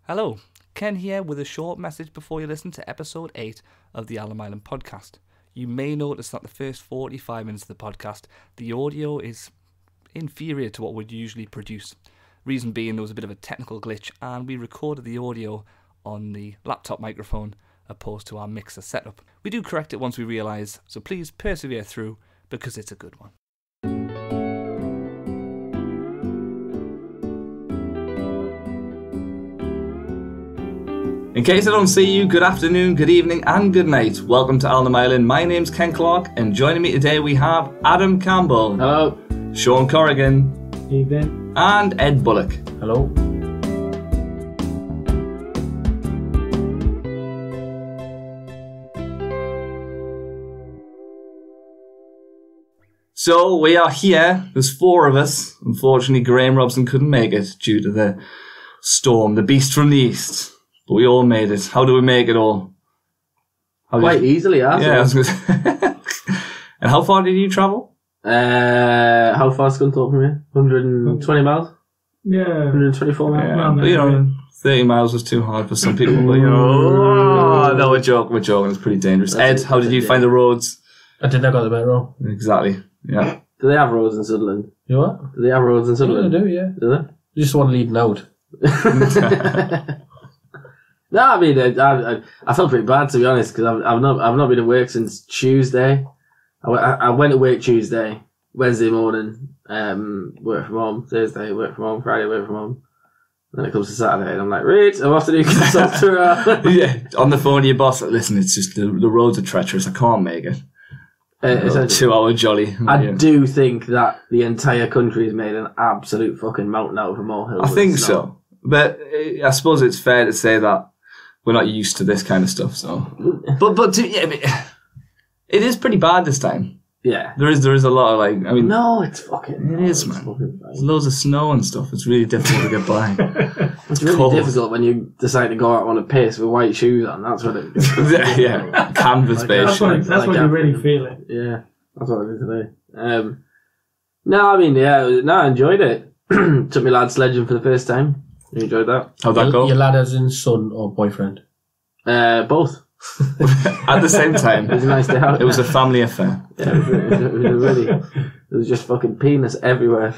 Hello, Ken here with a short message before you listen to episode 8 of the Alnham podcast. You may notice that the first 45 minutes of the podcast, the audio is inferior to what we'd usually produce. Reason being, there was a bit of a technical glitch and we recorded the audio on the laptop microphone opposed to our mixer setup. We do correct it once we realise, so please persevere through because it's a good one. In case I don't see you, good afternoon, good evening and good night. Welcome to Alnham Island. My name's Ken Clark and joining me today we have Adam Campbell. Hello. Sean Corrigan. Evening. And Ed Bullock. Hello. So we are here. There's 4 of us. Unfortunately, Graham Robson couldn't make it due to the storm, the beast from the east. But we all made it. How do we make it all? Quite easily, yeah. I was gonna And how far did you travel? How far is Scunthorpe from here? 120 miles? Yeah. 124 miles? Yeah. But, you know, 30 miles was too hard for some people. But, you know, no, we're joking. It's pretty dangerous. Ed, how did you find the roads? I did not go to the better road. Exactly, yeah. Do they have roads in Sutherland? You what? Do they have roads in Sutherland? Yeah, they do, yeah. Do they? You just want leading out. No, I mean, I felt pretty bad, to be honest, because I've not been at work since Tuesday. I went to work Tuesday, Wednesday morning, work from home, Thursday, work from home, Friday, work from home. Then it comes to Saturday, and I'm like, right, I'm off to do consultant. Yeah, on the phone to your boss, listen, it's just the roads are treacherous, I can't make it. It's a 2-hour jolly. I do think that the entire country has made an absolute fucking mountain out of a molehill. I think so. But I suppose it's fair to say that we're not used to this kind of stuff, so. But it is pretty bad this time. Yeah. There is a lot of no, it's fucking. It is, man. There's loads of snow and stuff. It's really difficult to get by. It's really cold. Difficult when you decide to go out on a pace with white shoes on. That's what it is. Yeah, canvas based. That's when you really feel it. Yeah, that's what I did today. No, I mean, I enjoyed it. Took me lad sledging for the first time. You enjoyed that? How'd that go? Your lad as in son or boyfriend? Both. At the same time. It was a nice day out. It was a family affair. Yeah, it was just fucking penis everywhere.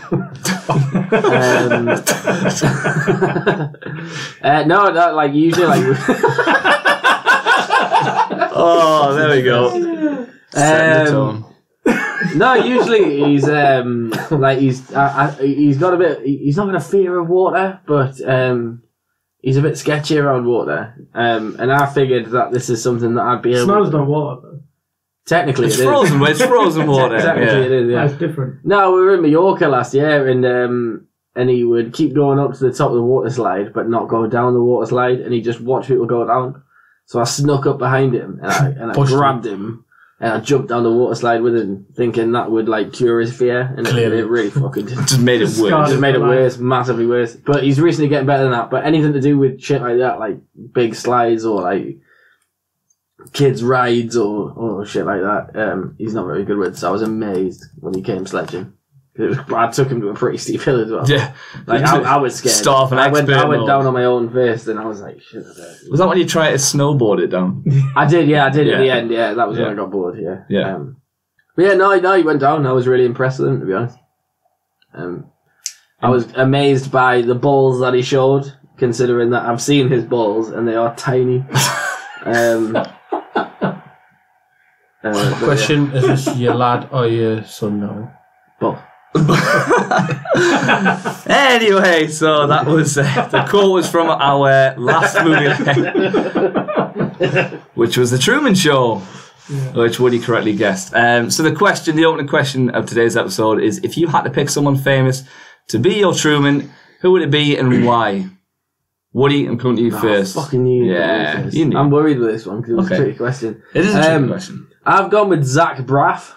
No, like usually like. Oh, there we go. Setting the tone. No, usually he's he's got a bit. He's not got a fear of water, but he's a bit sketchy around water. And I figured that this is something that I'd be able. Smells not water though. Technically, it's frozen. It's frozen water. Technically, it is. Yeah, it's different. No, we were in Mallorca last year, and he would keep going up to the top of the water slide, but not go down the water slide, and he just watched people go down. So I snuck up behind him and I grabbed him. And I jumped down the water slide with him, thinking that would like cure his fear, and it really fucking did. Just made it worse. Just made it worse, massively worse. But he's recently getting better than that. But anything to do with shit like that, like big slides or like kids rides or shit like that, he's not very good with. So I was amazed when he came sledging. I took him to a pretty steep hill as well. Yeah, like I was scared. Staff and I went mode. down on my own first, and I was like, shit. Was that when you tried to snowboard it down? I did at the end. Yeah, that was when I got bored. Yeah. But yeah, no, he went down. I was really impressed with him, to be honest. I was amazed by the balls that he showed, considering that I've seen his balls and they are tiny. Question: is this your lad or your son now? Both. Anyway, so that was the quote was from our last movie, which was The Truman Show, which Woody correctly guessed. So the opening question of today's episode is: if you had to pick someone famous to be your Truman, who would it be and why? Woody, I'm coming to you first. Fucking you. Yeah, you knew. I'm worried with this one because it was a tricky question. It is a tricky question. I've gone with Zach Braff.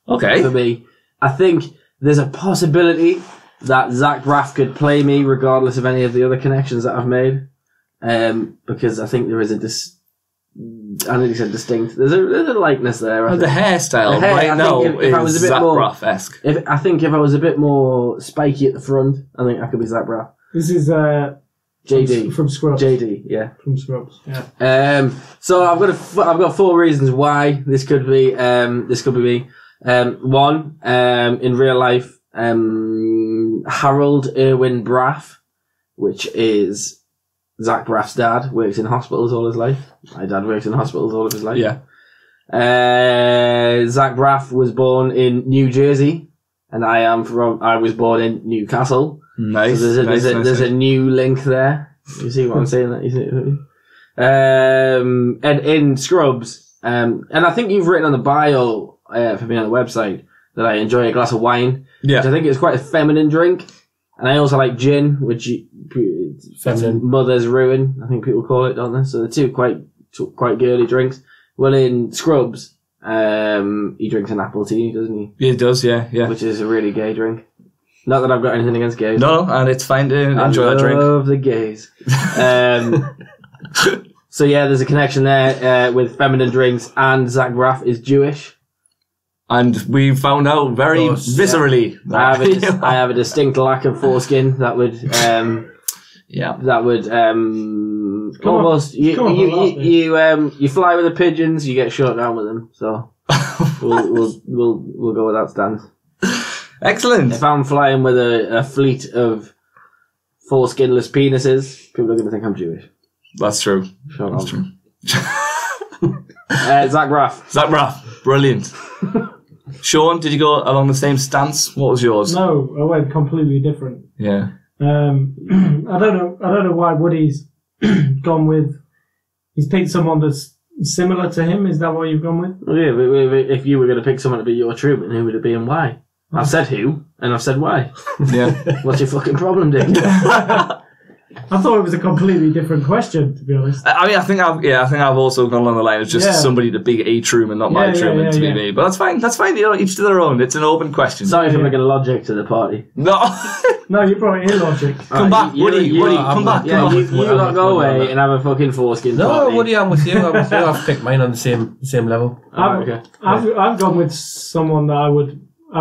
Okay. For me, I think there's a possibility that Zach Braff could play me regardless of any of the other connections that I've made. Because I think there is I nearly said distinct. There's a likeness there. The hairstyle right now is Zach Braff-esque. I think if I was a bit more spiky at the front, I think I could be Zach Braff. This is JD. From Scrubs. JD, yeah. From Scrubs, yeah. So I've got 4 reasons why this could be me. One, in real life, Harold Irwin Braff, which is Zach Braff's dad, works in hospitals all his life. My dad works in hospitals all of his life. Yeah. Zach Braff was born in New Jersey, and I was born in Newcastle. Nice. So there's a new link there. You see what I'm saying? You see it? And in Scrubs, and I think you've written on the bio for me on the website that I enjoy a glass of wine. Yeah. Which I think is quite a feminine drink, and I also like gin, which Feminine. mother's ruin, I think people call it, don't they? So the two quite girly drinks. Well, in Scrubs, he drinks an apple tea, doesn't he? Yeah, it does, yeah. Which is a really gay drink. Not that I've got anything against gays. No, and it's fine to enjoy that drink. I love the gays. So yeah, there's a connection there with feminine drinks, and Zach Braff is Jewish. And we found out very viscerally. I have a distinct lack of foreskin that would almost you fly with the pigeons, you get shot down with them. So we'll go with that stance. Excellent. If I'm flying with a fleet of foreskinless penises, people are going to think I'm Jewish. That's true. That's true. Zach Braff. Zach Braff. Brilliant. Sean, did you go along the same stance? What was yours? No, I went completely different. Yeah. I don't know why Woody's gone with. He's picked someone that's similar to him. Is that what you've gone with? Well, yeah, but if you were going to pick someone to be your Truman, who would it be and why? I've said who, and I've said why. Yeah. What's your fucking problem, Dick? I thought it was a completely different question, to be honest. I mean, I think I've also gone along the line of just somebody to be a Truman, not my Truman to be me. But that's fine. That's fine. You know, each to their own. It's an open question. Sorry for bringing logic to the party. No. No, you brought in logic. Come back, Woody. Come back. Yeah, you lot go away and have a fucking foreskin party. No, Woody, I'm with you. I've picked mine on the same level. I've gone with someone that I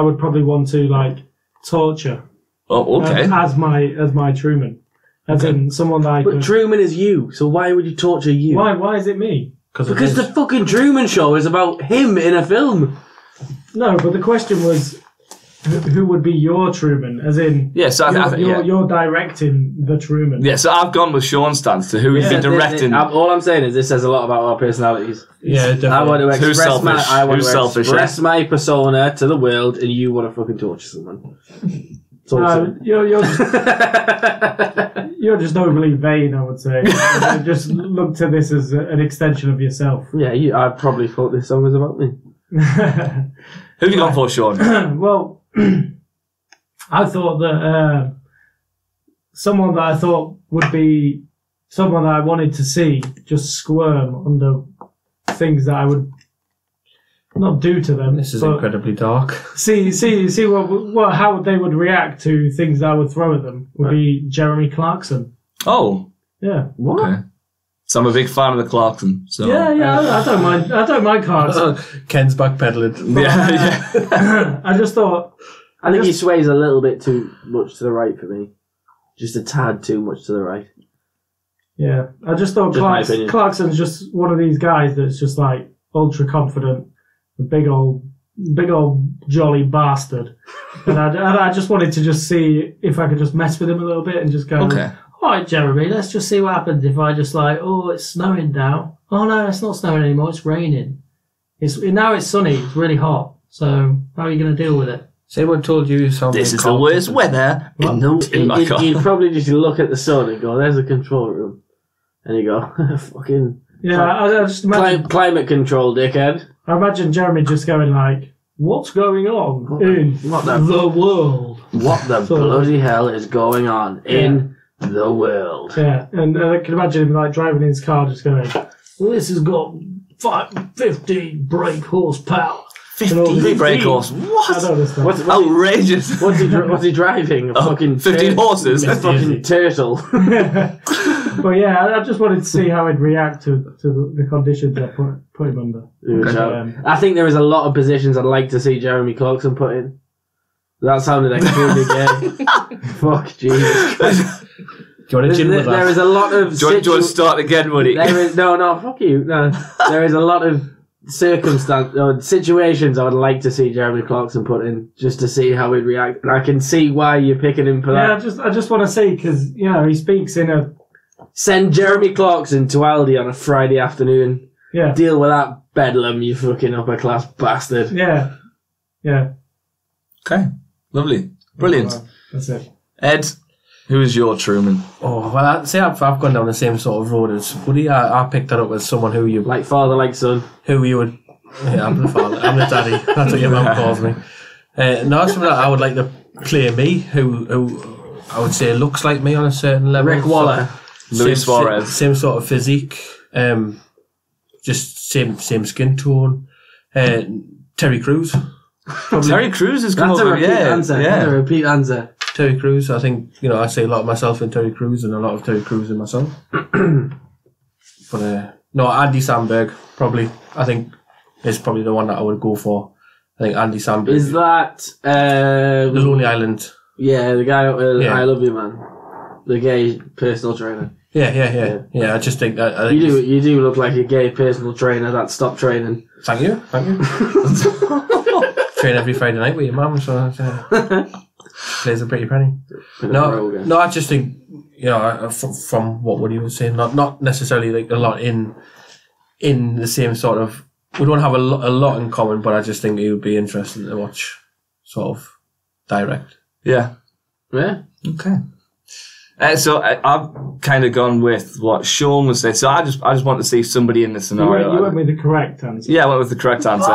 would probably want to like torture. Oh, okay. As my Truman. As in someone that I could... But Truman is you, so why would you torture you? Why is it me? Because the fucking Truman Show is about him in a film. No, but the question was, who would be your Truman? As in, you're directing the Truman. Yeah, so I've gone with Sean's stance to who he'd be directing. All I'm saying is this says a lot about our personalities. Yeah, definitely. I want to express Who's my persona to the world, and you want to fucking torture someone. You're just overly vain, I would say. Just look to this as an extension of yourself. Yeah, I probably thought this song was about me. Who have you gone for, Sean? Well, I thought that someone that I thought would be someone that I wanted to see just squirm under things that I would not do to them. This is incredibly dark. See how they would react to things that I would throw at them would be Jeremy Clarkson. Oh. Yeah. What? Okay. So I'm a big fan of the Clarkson. So. Yeah, I don't mind Clarkson. Ken's backpedaling. Yeah. I just thought... I think he sways a little bit too much to the right for me. Just a tad too much to the right. Yeah. I just thought Clarkson's just one of these guys that's just like ultra confident. A big old jolly bastard. And I just wanted to just see if I could just mess with him a little bit and just go, okay. All right, Jeremy, let's just see what happens if I just like, oh, it's snowing now. Oh, no, it's not snowing anymore. It's raining. Now it's sunny. It's really hot. So how are you going to deal with it? Has anyone told you something? This is the worst weather in my car. You'd probably just look at the sun and go, there's a control room. And you go, fucking... Yeah, I just imagine... Climate control, dickhead. I imagine Jeremy just going like, what's going on in the world? What the bloody hell is going on in the world? Yeah, and I can imagine him like driving in his car just going, well, this has got 50 brake horsepower. 50 brake horse? What? I don't understand. What's outrageous. What's he driving? A fucking 15 horses? A fucking turtle. But yeah, I just wanted to see how he'd react to the conditions I put him under. I think there is a lot of positions I'd like to see Jeremy Clarkson put in. That sounded extremely gay. Fuck, Jesus Christ. you want to gin with that? There is a lot of... Do you want to start again, Woody? No, fuck you. No, there is a lot of situations I would like to see Jeremy Clarkson put in, just to see how he'd react. And I can see why you're picking him for that. Yeah, I just want to see, because, he speaks in a... Send Jeremy Clarkson to Aldi on a Friday afternoon. Yeah. Deal with that bedlam, you fucking upper class bastard. Yeah. Okay, lovely. Brilliant. That's it. Ed, who is your Truman? Oh, well, I'd say I've gone down the same sort of road as Woody. I picked that up as someone who you... Like father, like son. Who you would... Yeah, I'm the father. I'm the daddy. That's what your mum calls me. No, someone that I would like to play me, who I would say looks like me on a certain level. Rick Waller. Luis Suarez. Same sort of physique. Just same skin tone. Terry Crews. Terry Crews has come That's a over. repeat answer. Yeah. That's a repeat answer. Terry Crews. I think, I say a lot of myself in Terry Crews and a lot of Terry Crews in myself. But no, Andy Samberg probably. I think is probably the one that I would go for. I think Andy Samberg. Is that the Lonely Island? Yeah, the guy. I Love You Man. The gay personal trainer. Yeah. I just think that you do look like a gay personal trainer that stopped training. Thank you. Train every Friday night with your mum, so plays a pretty penny. No, I just think from what Woody was saying, not necessarily like a lot in the same sort of. We don't have a lot in common, but I just think it would be interesting to watch, sort of direct. Yeah. Okay. So I've kind of gone with what Sean was saying. So I just want to see somebody in the scenario. You went with the correct answer. Yeah, I went with the correct answer.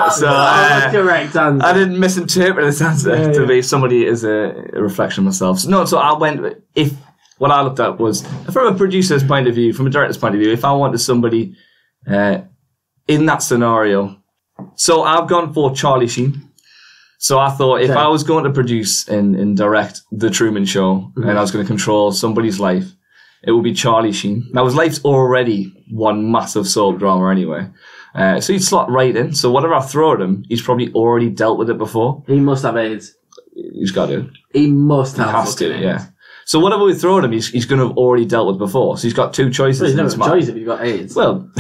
Correct answer. I didn't misinterpret this answer to be somebody as a reflection of myself. So I went. What I looked at was from a producer's point of view, from a director's point of view. If I wanted somebody in that scenario, so I've gone for Charlie Sheen. So I thought if I was going to produce and direct The Truman Show and I was going to control somebody's life, it would be Charlie Sheen. Now, his life's already one massive soap drama anyway. So he'd slot right in. So whatever I throw at him, he's probably already dealt with it before. He must have AIDS. He's got to. He must have. He has to, yeah. So whatever we throw at him, he's going to have already dealt with before. So he's got two choices. Well, he's never got a choice if he's got AIDS. Well...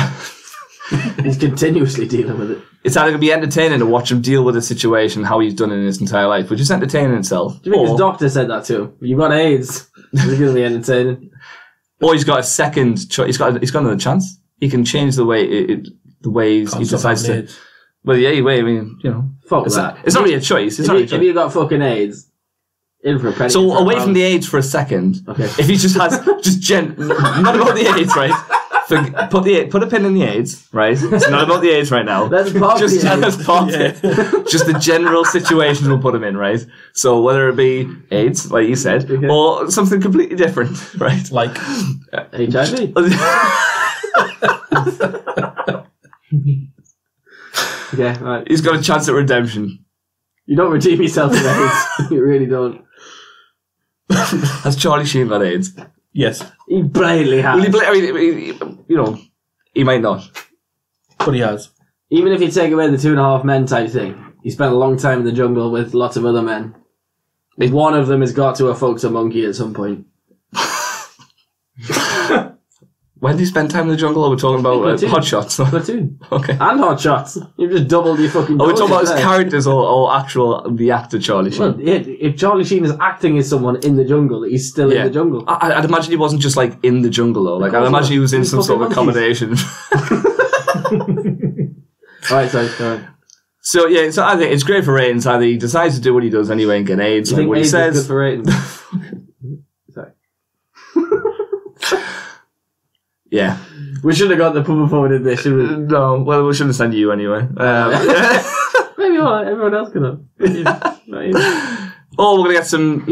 He's continuously dealing with it. It's either going to be entertaining to watch him deal with a situation, how he's done it in his entire life, which is entertaining itself. Do you think his doctor said that to him? You've got AIDS. It's going to be entertaining. Or he's got a second choice. He's got another chance. He can change the way he decides to. Well, yeah, I mean, fuck that. It's not really a choice. If you got fucking AIDS, in for a penny. So away from the AIDS for a second. Okay. If he just has not about the AIDS, right? Put a pin in the AIDS, right? It's not about the AIDS right now. That's part just the general situation we'll put him in, right? So whether it be AIDS, like you said, or something completely different, right? Like HIV. Yeah, right. He's got a chance at redemption. You don't redeem yourself with AIDS. You really don't. Has Charlie Sheen got AIDS? Yes. He blatantly has. He might not. But he has. Even if you take away the 2.5 Men type thing, he spent a long time in the jungle with lots of other men. One of them has got to have fucked a monkey at some point. When did you spend time in the jungle? Are we talking about Hot Shots? Platoon. Okay. And Hot Shots. You've just doubled your fucking... Are we talking about his characters or the actor Charlie Sheen? Well, if Charlie Sheen is acting as someone in the jungle, he's still in the jungle. I'd imagine he wasn't just like in the jungle though. Like I'd imagine he was in some sort of accommodation. Alright, sorry. So I think it's great for ratings. Either he decides to do what he does anyway and get AIDS, like what he says. Good for ratings? Sorry. Yeah. We should have got the pub forward in this, shouldn't we? No, well, we shouldn't send you anyway. Maybe everyone else could have. Or we're going to get some,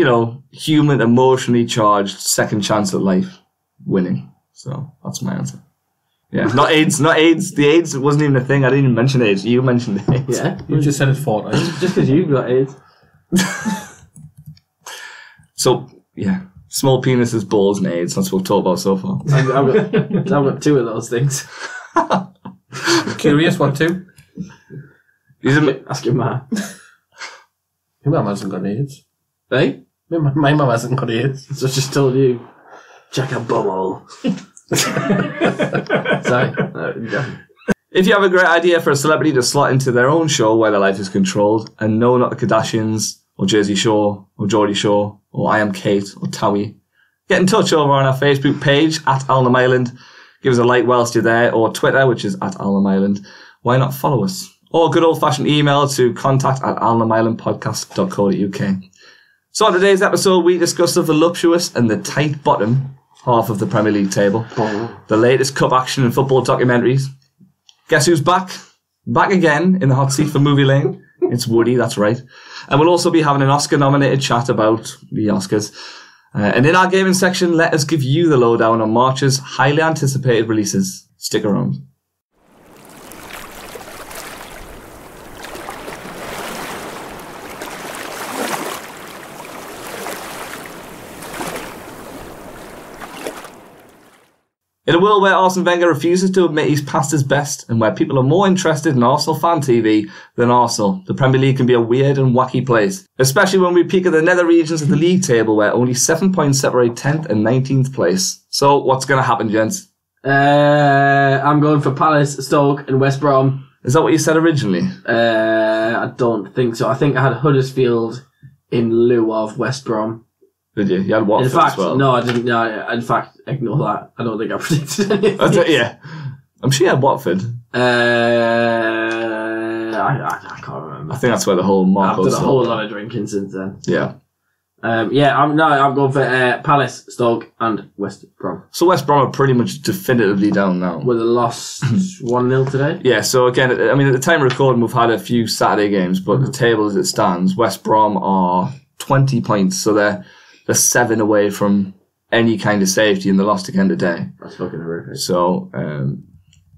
human, emotionally charged second chance at life winning. So that's my answer. Yeah, not AIDS. The AIDS wasn't even a thing. I didn't even mention AIDS. You mentioned AIDS. Yeah. You just said it's fortnight. Just because you've got AIDS. So, yeah. Small penises, balls, and AIDS. That's what we've talked about so far. I've got two of those things. Curious, what two? Ask your ma. Your mum hasn't got AIDS. Hey? My mum hasn't got AIDS. So I just told you. Check a bumhole. Sorry. If you have a great idea for a celebrity to slot into their own show where their life is controlled, and no, not the Kardashians, or Jersey Shore, or Geordie Shore, or I Am Kate, or Towie, get in touch over on our Facebook page at Alnham Island. Give us a like whilst you're there, or Twitter, which is at Alnham Island. Why not follow us? Or a good old-fashioned email to contact@alnhamislandpodcast.co.uk. So on today's episode, we discuss the voluptuous and the tight bottom half of the Premier League table, the latest cup action and football documentaries. Guess who's back? Back again in the hot seat for Movie Lane. It's Woody, that's right. And we'll also be having an Oscar-nominated chat about the Oscars. And in our gaming section, let us give you the lowdown on March's highly anticipated releases. Stick around. In a world where Arsene Wenger refuses to admit he's past his best, and where people are more interested in Arsenal fan TV than Arsenal, the Premier League can be a weird and wacky place. Especially when we peak at the nether regions of the league table, where only 7 points separate 10th and 19th place. So, what's going to happen, gents? I'm going for Palace, Stoke and West Brom. Is that what you said originally? I don't think so. I think I had Huddersfield in lieu of West Brom. Did you? You had Watford in fact, as well. No, I didn't. No, in fact, ignore that. I don't think I predicted anything. Yeah. I'm sure you had Watford. I can't remember. I think that's where the whole Marco I've done a whole lot of drinking since then. Yeah. I'm going for Palace, Stoke and West Brom. So West Brom are pretty much definitively down now. With a loss 1-0 today? Yeah, so again, I mean, at the time of recording, we've had a few Saturday games, but the table as it stands, West Brom are 20 points, so they're 7 away from any kind of safety, and they lost again today. That's fucking horrific. So, so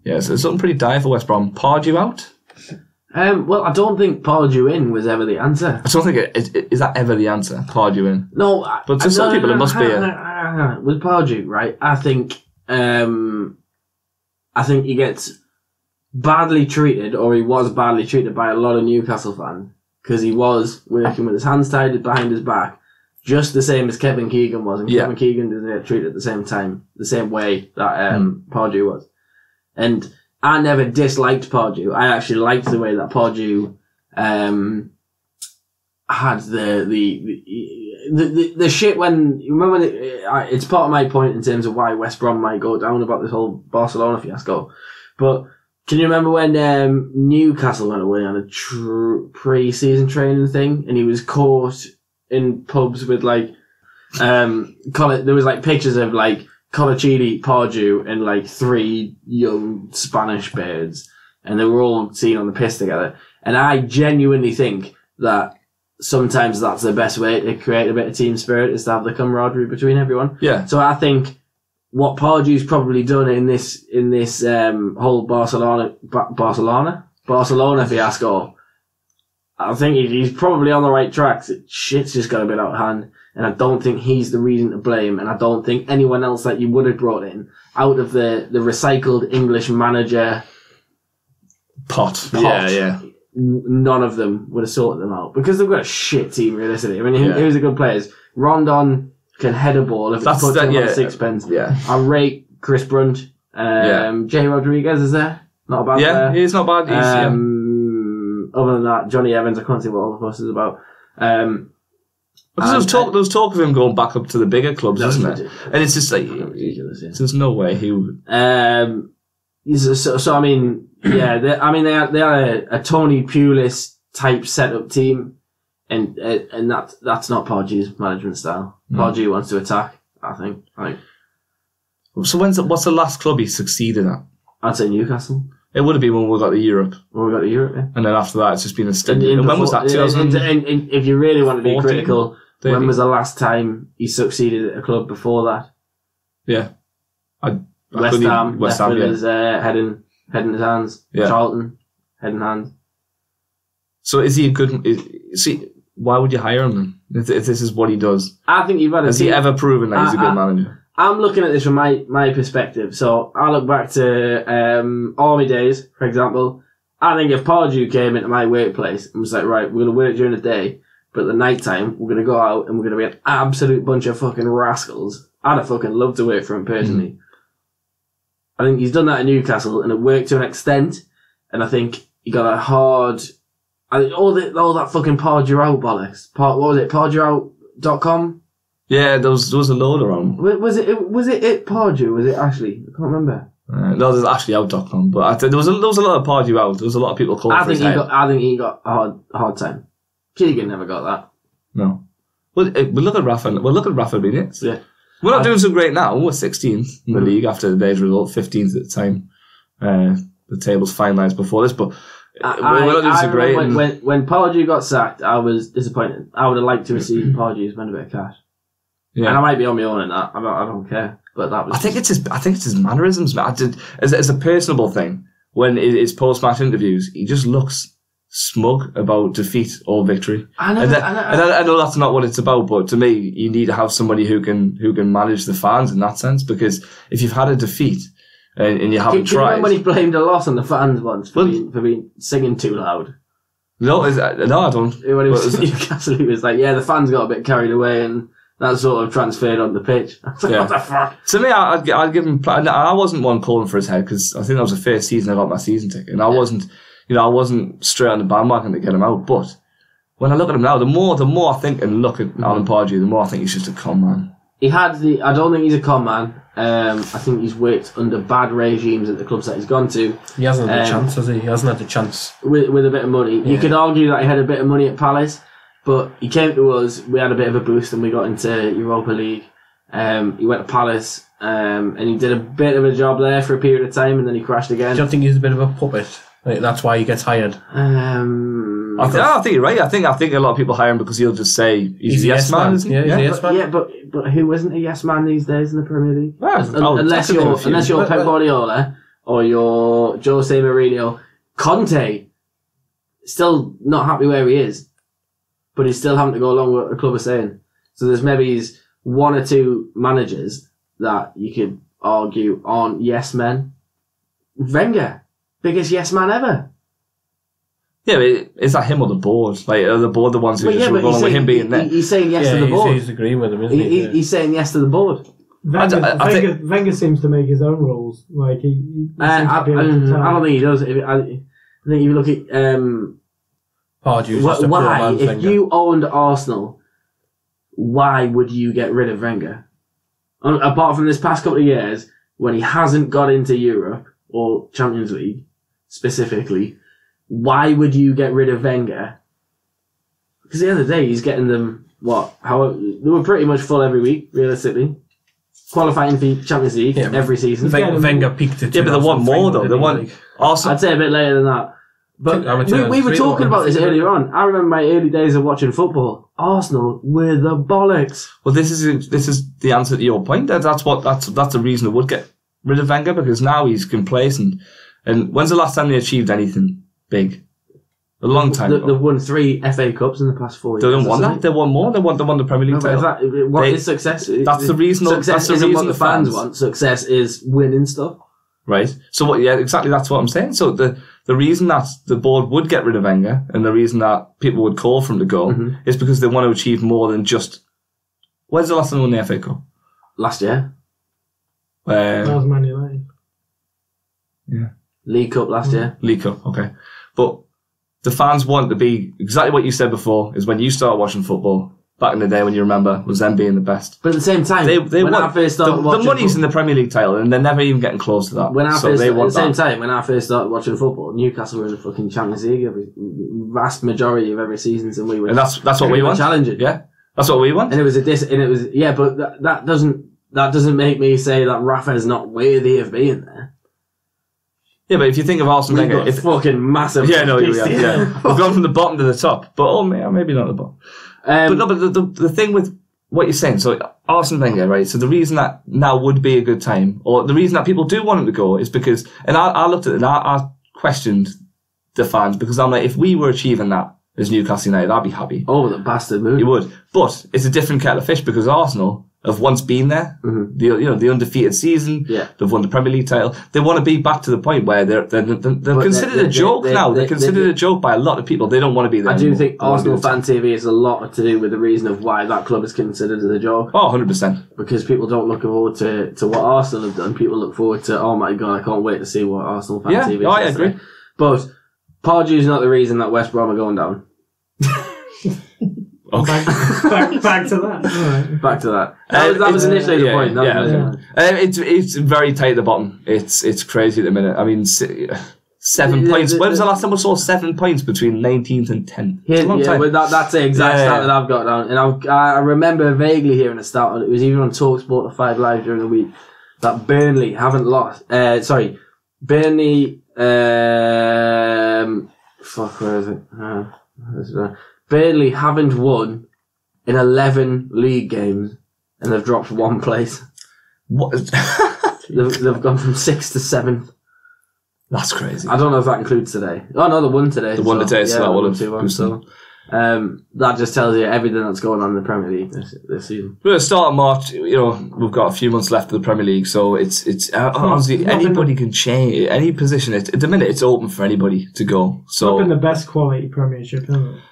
it's something pretty dire for West Brom. Pardew out? Well, I don't think Pardew in was ever the answer. I don't think is that ever the answer, Pardew in? No. But to some people it must be with Pardew, right, I think he gets badly treated, or he was badly treated by a lot of Newcastle fans, because he was working with his hands tied behind his back, just the same as Kevin Keegan was, and Kevin Keegan didn't get treated at the same time, the same way that Pardew was. And I never disliked Pardew. I actually liked the way that Pardew had the shit when you remember. It's part of my point in terms of why West Brom might go down about this whole Barcelona fiasco. But can you remember when Newcastle went away on a pre-season training thing, and he was caught in pubs with there was pictures of Colaccini, Pardew, and 3 young Spanish birds, and they were all seen on the piss together. And I genuinely think that sometimes that's the best way to create a bit of team spirit, is to have the camaraderie between everyone. Yeah. So I think what Pardew's probably done in this whole Barcelona fiasco, I think he's probably on the right tracks. Shit's just got a bit out of hand, and I don't think he's the reason to blame, and I don't think anyone else that you would have brought in out of the recycled English manager pot. Yeah. None of them would have sorted them out, because they've got a shit team, realistically. I mean, who's the good players? Rondon can head a ball if it's put him on a sixpence. Yeah. I rate Chris Brunt. Jay Rodriguez is there. Not a bad player. Yeah, he's not bad. Other than that, Johnny Evans, I can't see what all the fuss is about. Because there was talk of him going back up to the bigger clubs, isn't it? And it's just ridiculous. Yeah. There's no way he would. So I mean, they are a Tony Pulis type setup team, and that's not Pardew's management style. Pardew wants to attack, I think. So what's the last club he succeeded at? I'd say Newcastle. It would have been when we got to Europe. Yeah. And then after that, it's just been a steady. And when was that? If you really want to be critical, 13? When was the last time he succeeded at a club before that? Yeah. West Ham, with his head in his hands. Yeah. Charlton, head in hands. So is he a good... why would you hire him then? If this is what he does? I think you've had Has he ever proven that he's a good manager? I'm looking at this from my perspective. So I look back to Army days, for example. I think if Pardew came into my workplace and was like, right, we're going to work during the day, but at the night time, we're going to go out and we're going to be an absolute bunch of fucking rascals. I'd have fucking loved to work for him personally. I think he's done that in Newcastle and it worked to an extent, and I think he got a hard... all that fucking Pardew bollocks. What was it? Pardew.com? Yeah, there was a load around. Was it Pardew? Was it Ashley? I can't remember. No, there's AshleyOut.com, but there was a lot of Pardew out. There was a lot of people calling for his head. I think he got a hard time. Keegan never got that. No. Well, look at Rafa. Well, look at Rafa Benitez. Yeah. We're not doing so great now. We're 16th in the league after today's result, 15th at the time. The table's finalised before this, but we're not doing so great. When Pardew got sacked, I was disappointed. I would have liked to have seen Pardew spend a bit of cash. Yeah. And I might be on my own in that. I don't care. But that was. I think it's his mannerisms. As a personable thing, when his post-match interviews, he just looks smug about defeat or victory. I know that's not what it's about, but to me, you need to have somebody who can manage the fans in that sense. Because if you've had a defeat and you haven't tried, do you remember when he blamed a loss on the fans once for being singing too loud? No, I don't. When he was in Newcastle, he was like, "Yeah, the fans got a bit carried away and." That sort of transferred on the pitch. I was like, what the fuck? To me, I'd give him... I wasn't one calling for his head because I think that was the first season I got my season ticket. And I wasn't straight on the bandwagon to get him out. But when I look at him now, the more I think and look at Alan Pardew, the more I think he's just a con man. I don't think he's a con man. I think he's worked under bad regimes at the clubs that he's gone to. He hasn't had the chance, has he? He hasn't had the chance. With a bit of money. Yeah. You could argue that he had a bit of money at Palace. But he came to us, we had a bit of a boost and we got into Europa League. He went to Palace and he did a bit of a job there for a period of time and then he crashed again. Do you think he's a bit of a puppet? Like, that's why he gets hired? I think you're right. I think a lot of people hire him because he'll just say he's a yes man, isn't he? Yeah, he's a yes man. Yeah, but who isn't a yes man these days in the Premier League? Unless you're Pep Guardiola or you're Jose Mourinho. Conte, still not happy where he is. But he's still having to go along with what the club are saying. So there's maybe one or two managers that you could argue aren't yes men. Wenger, biggest yes man ever. Yeah, but is that him or the board? Like, are the board the ones who just rolling with him being there? He's saying yes to the board. He's agreeing with him, isn't he? He's saying yes to the board. Wenger seems to make his own rules. Like I don't think he does. I think if you look at why, if you owned Arsenal, why would you get rid of Wenger? Apart from this past couple of years, when he hasn't got into Europe or Champions League specifically, why would you get rid of Wenger? Because at the end of the day, he's getting them they were pretty much full every week, realistically. Qualifying for Champions League every season. Wenger peaked at 2. Yeah, but they want more though. They want Arsenal. I'd say a bit later than that. But we were talking about this earlier on. I remember my early days of watching football. Arsenal were the bollocks. Well, this is the answer to your point. That's the reason they would get rid of Wenger, because now he's complacent. And when's the last time they achieved anything big? A long time ago. They've won 3 FA Cups in the past 4 years. They don't want that. They won more. They won the Premier League title. What is success? That's the reason. Success isn't what the fans want. Success is winning stuff. Right. So exactly. That's what I'm saying. So the reason that the board would get rid of Wenger and the reason that people would call for him to go is because they want to achieve more than just. When's the last time they won the FA Cup? Last year. That was Man United. Yeah. League Cup last year. League Cup. Okay, but the fans want to be exactly what you said before. Is when you start watching football. Back in the day, when you remember, was them being the best. But at the same time, when I first started watching the money's in the Premier League title, and they're never even getting close to that. When I first started watching football, Newcastle were in the fucking Champions League every vast majority of every season, and we were. And that's what we want. Challenging. Yeah, that's what we want. And it was but that doesn't make me say that Rafa's not worthy of being there. Yeah, but if you think of Arsene Wenger, it's fucking massive. Yeah, no, yeah. We've gone from the bottom to the top, but maybe not the bottom. But the thing with what you're saying, so Arsene Wenger, right? So the reason that now would be a good time, or the reason that people do want him to go, is because, and I looked at it and I questioned the fans, because I'm like, if we were achieving that as Newcastle United, I'd be happy. Oh, the bastard move. You would. But it's a different kettle of fish, because Arsenal have once been there. Mm-hmm. The undefeated season. Yeah. They've won the Premier League title. They want to be back to the point where they're considered a joke now. They're considered a joke by a lot of people. They don't want to be there. I do think Arsenal Fan TV is a lot to do with the reason of why that club is considered as a joke. Oh, 100%. Because people don't look forward to what Arsenal have done. People look forward to, oh my God, I can't wait to see what Arsenal Fan TV is. Yeah, I agree. But Pardew's not the reason that West Brom are going down. Okay. Back to that. Right. Back to that. That was initially the point. It's very tight at the bottom. It's crazy at the minute. I mean, 7 points. When was the last time we saw 7 points between 19th and 10th? That's the exact stat that I've got down. And I remember vaguely hearing a stat. It was even on TalkSport or 5 Live during the week that Burnley haven't lost. Burnley. Where is it? Burnley haven't won in 11 league games, and they've dropped 1 place. What? they've gone from 6th to 7th. That's crazy. I don't know if that includes today. Oh no, they won today. They won today, so that would have 2-1. So that just tells you everything that's going on in the Premier League this season. We're at the start of March. We've got a few months left of the Premier League, so it's honestly anybody can change any position. At the minute, it's open for anybody to go. So it's been the best quality Premiership, hasn't it?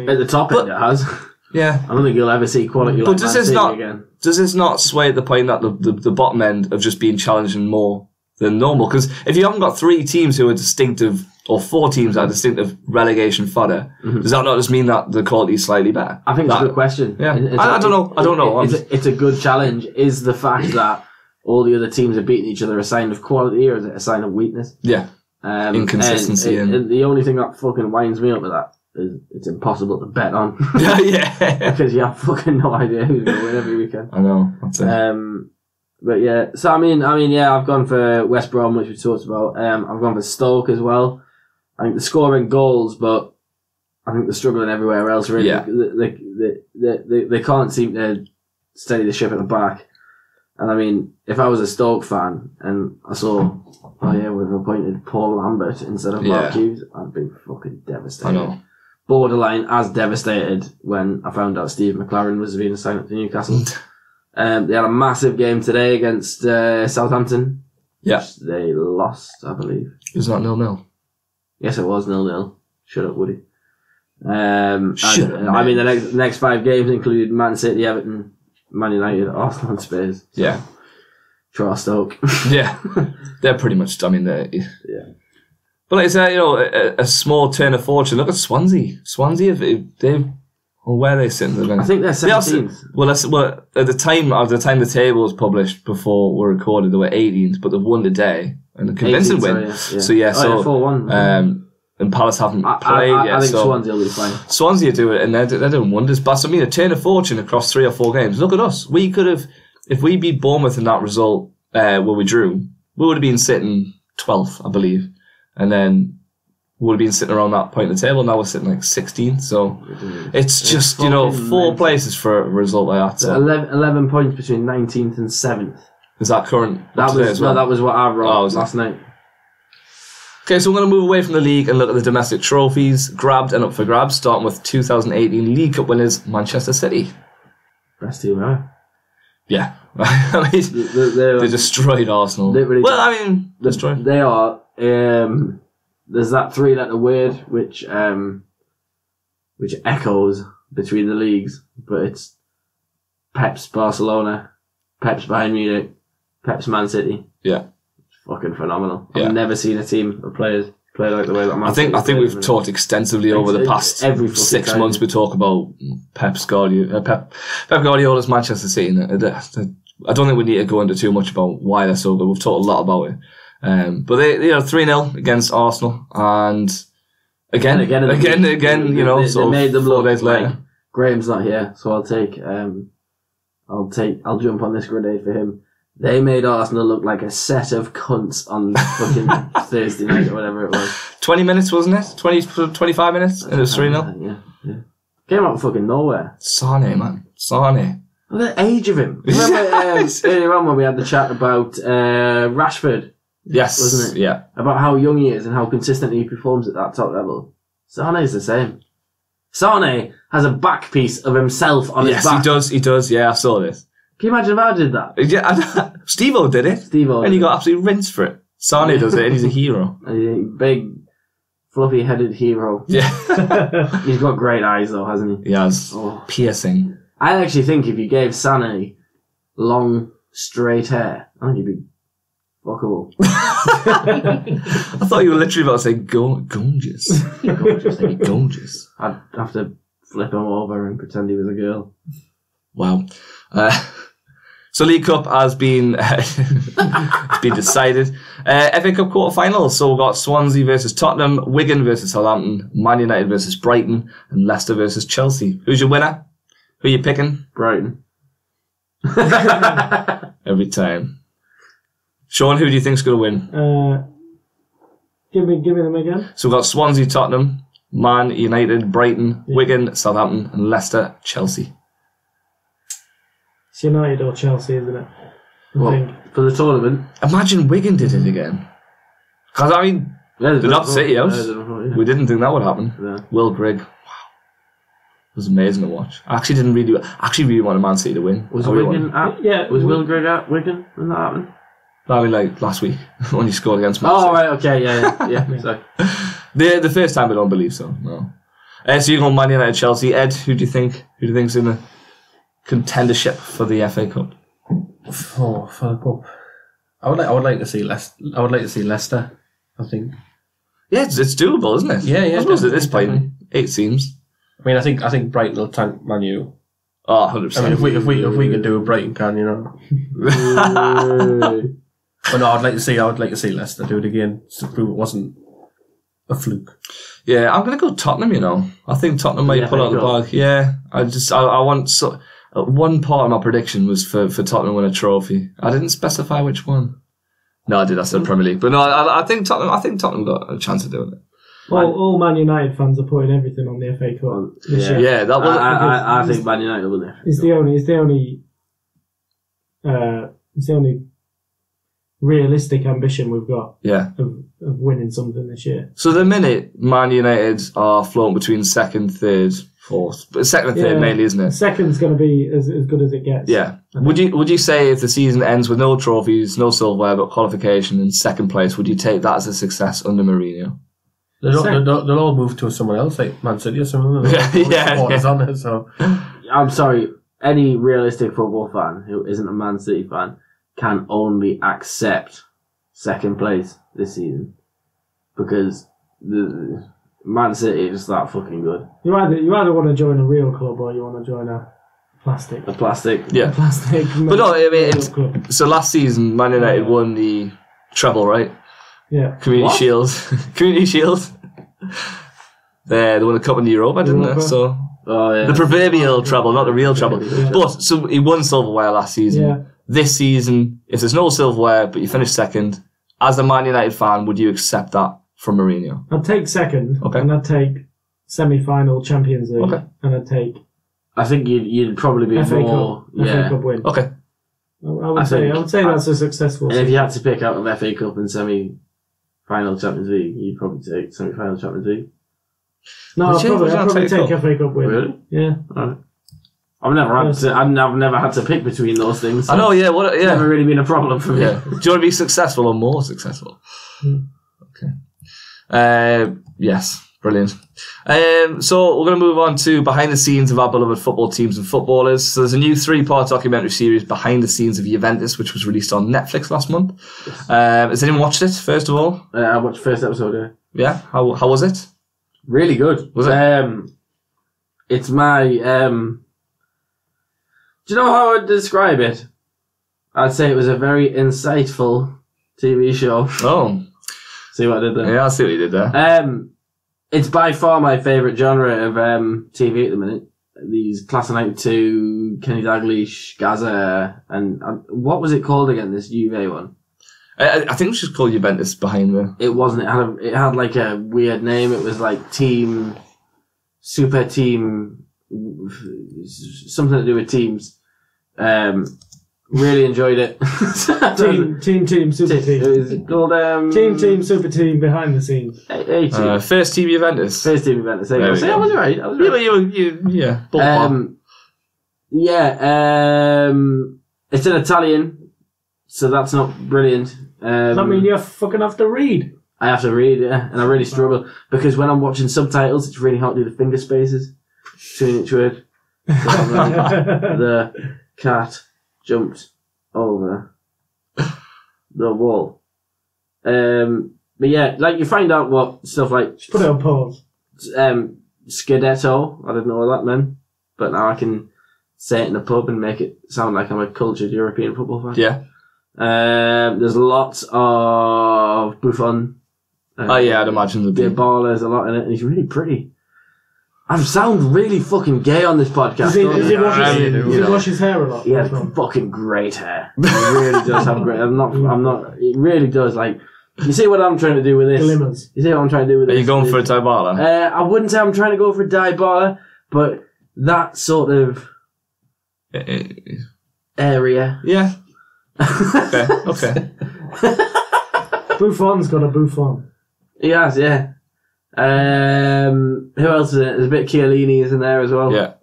At the top end, it has. Yeah, I don't think you'll ever see quality like Man City again. Does this not sway at the point that the bottom end of just being challenging more than normal? Because if you haven't got 3 teams who are distinctive, or 4 teams that are distinctive relegation fodder, does that not just mean that the quality is slightly better? I think it's a good question. Yeah, I don't know. It's a good challenge. Is the fact that all the other teams are beating each other a sign of quality, or is it a sign of weakness? Yeah, inconsistency. And the only thing that fucking winds me up with that is it's impossible to bet on. Yeah. Because you have fucking no idea who's going to win every weekend. I know. That's it. But yeah, so I mean, yeah, I've gone for West Brom, which we talked about. I've gone for Stoke as well. I think they're scoring goals, but I think they're struggling everywhere else. Really, they can't seem to steady the ship at the back. And I mean, if I was a Stoke fan and I saw, we've appointed Paul Lambert instead of Mark Hughes, I'd be fucking devastated. I know. Borderline as devastated when I found out Steve McLaren was being assigned up to Newcastle. They had a massive game today against Southampton. Yeah. Which they lost, I believe. It was not 0-0. Yes, it was 0-0. Shut up, Woody. Shut up, I mean, the next 5 games include Man City, Everton, Man United, Arsenal and Spurs. So yeah. Try Stoke. Yeah. They're pretty much, But like I said, a small turn of fortune. Look at Swansea. Where are they sitting? I think they're 17th. At the time the table was published before we recorded, they were 18th, but they've won today and a convincing win. So 4-1. And Palace haven't played yet. I think Swansea will be fine. Swansea do it, and they're doing wonders. But I mean, a turn of fortune across 3 or 4 games. Look at us. We could have, if we beat Bournemouth in that result where we drew, we would have been sitting 12th, I believe, and then we would have been sitting around that point in the table. Now we're sitting like 16th. So it's just 4 places for a result like that. So. 11 points between 19th and 7th. Is that current? That was what I wrote last night. Okay, so we're going to move away from the league and look at the domestic trophies grabbed and up for grabs, starting with 2018 League Cup winners Manchester City. Best team ever. Yeah. I mean, they destroyed Arsenal. Destroyed. They are. There's that 3-letter word which echoes between the leagues, but it's Pep's Barcelona, Pep's Bayern Munich, Pep's Man City. Yeah. Fucking phenomenal. I've never seen a team of players play like the way that Man City I think we've talked extensively over the past 6 months. We talk about Pep Guardiola's Manchester City. I don't think we need to go into too much about why they're so good. We've talked a lot about it. But they 3-0 against Arsenal, and again, they made them look 4 days later. Like Graham's not here, so I'll jump on this grenade for him. They made Arsenal look like a set of cunts on fucking Thursday night or whatever it was. 20 minutes, wasn't it? 25 minutes, and it was 3-0. Yeah. Came out of fucking nowhere. Sane, man. Sane. Look at the age of him. Remember earlier on when we had the chat about Rashford? Yes. Wasn't it? Yeah. About how young he is and how consistently he performs at that top level. Sane is the same. Sane has a back piece of himself on his back. Yes, he does. Yeah, I saw this. Can you imagine if I did that? Yeah, Steve-O did it. Steve-O. And he got absolutely rinsed for it. Sane does it, and he's a hero. A big, fluffy-headed hero. Yeah. He's got great eyes, though, hasn't he? He has. Piercing. I actually think if you gave Sane long, straight hair, I think he'd be fuckable. I thought you were literally about to say gorgeous. Gorgeous. I'd have to flip him over and pretend he was a girl. Wow. So League Cup has been it's been decided. FA Cup quarter-finals. So we've got Swansea versus Tottenham, Wigan versus Southampton, Man United versus Brighton, and Leicester versus Chelsea. Who's your winner? Who are you picking? Brighton. Every time. Sean, who do you think's going to win? Give me them again. So we've got Swansea, Tottenham, Man United, Brighton, Wigan, Southampton, and Leicester, Chelsea. It's United or Chelsea, isn't it? I think. For the tournament. Imagine Wigan did it again. Because, I mean, they're not City out. We didn't think that would happen. Yeah. Will Grigg. Wow. It was amazing to watch. I actually really wanted Man City to win. Was Wigan at? Was Will Grigg at Wigan when that happened? Probably like last week when he scored against Man City. Oh, right, okay, yeah. Sorry. The first time I don't believe so, no. So you're going Man United, Chelsea. Ed, who do you think's in the contendership for the FA Cup? For the cup, I would like to see Leicester. I think. Yeah, it's doable, isn't it? Yeah. I suppose at this point, it seems. I mean, I think Brighton will tank Man U. Oh, 100%. I mean, if we can do a Brighton can, you know. But no, I would like to see Leicester do it again to prove it wasn't a fluke. Yeah, I'm going to go Tottenham, you know. I think Tottenham might pull out the bag. Yeah, I want... one part of my prediction was for Tottenham to win a trophy. I didn't specify which one. No, I did. I said Premier League. But no, I think Tottenham got a chance of doing it. All Man United fans are putting everything on the FA Cup this year. Yeah, that was... I think Man United will win it. It's the only realistic ambition we've got of winning something this year. So the minute Man United are floating between second, third, fourth, but second and third mainly, isn't it? Second's going to be as good as it gets. Yeah. Would you say if the season ends with no trophies, no silverware, but qualification in second place, would you take that as a success under Mourinho? They'll all move to someone else, like Man City or something. On it, so. I'm sorry, any realistic football fan who isn't a Man City fan can only accept second place this season because the Man City is just that fucking good. You either want to join a real club or you want to join a plastic. Yeah. Plastic. But no, I mean, so last season Man United won the treble, right? Yeah. Community Shield. They won a cup in Europa, didn't they? So the proverbial treble, not the real treble. Yeah. But so he won silverware last season. Yeah. This season, if there's no silverware but you finish second, as a Man United fan, would you accept that from Mourinho? I'd take second, okay, and I'd take semi-final Champions League, okay, and I'd take. I think you'd probably be FA more FA Cup win. Okay, I would say that's a successful. And season. if you had to pick out of FA Cup and semi-final Champions League, you'd probably take semi-final Champions League. No, I'd probably take FA Cup win. Really? Yeah. Right. I've never had to pick between those things. So I know, yeah. It's never really been a problem for me. Yeah. Do you want to be successful or more successful? Okay. Yes, brilliant. So we're going to move on to behind the scenes of our beloved football teams and footballers. So there's a new 3-part documentary series, Behind the Scenes of Juventus, which was released on Netflix last month. Has anyone watched it, first of all? I watched the first episode, Yeah? How was it? Really good. Was it? It's my... Do you know how I'd describe it? I'd say it was a very insightful TV show. Oh. See what I did there? Yeah, I see what you did there. It's by far my favourite genre of TV at the minute. These Class of 92, Kenny Dalglish, Gaza, and what was it called again, this Juve one? I think it was just called Juventus Behind the... It wasn't. It had like a weird name. It was like Super Team, something to do with teams. Really enjoyed it. Team, Super Team. It was called Team, Super Team Behind the Scenes. First Team Juventus. First Team Juventus. I was right. Yeah. It's in Italian, so that's not brilliant. Does that mean you fucking have to read? I have to read, yeah, and I really struggle because when I'm watching subtitles, it's really hard to do the finger spaces between each word. So I'm like, the cat jumped over the wall. But yeah, like you find out what stuff like Put it on pause. Scudetto. I didn't know what that meant, but now I can say it in a pub and make it sound like I'm a cultured European football fan. Yeah. There's lots of Buffon. I'd imagine there'd be. There's a lot in it, and he's really pretty. I sound really fucking gay on this podcast. Does he wash his hair a lot? He has fucking great hair. He really does have great. I'm not. It really does. Like, you see what I'm trying to do with this? Glimmers. You see what I'm trying to do with this? Are you going for a Dybala? I wouldn't say I'm trying to go for a Dybala, but that sort of area. Yeah. Okay. Buffon's got a Buffon. He has, yeah. Who else is in it? There's a bit of Chiellini's in there as well. Yeah.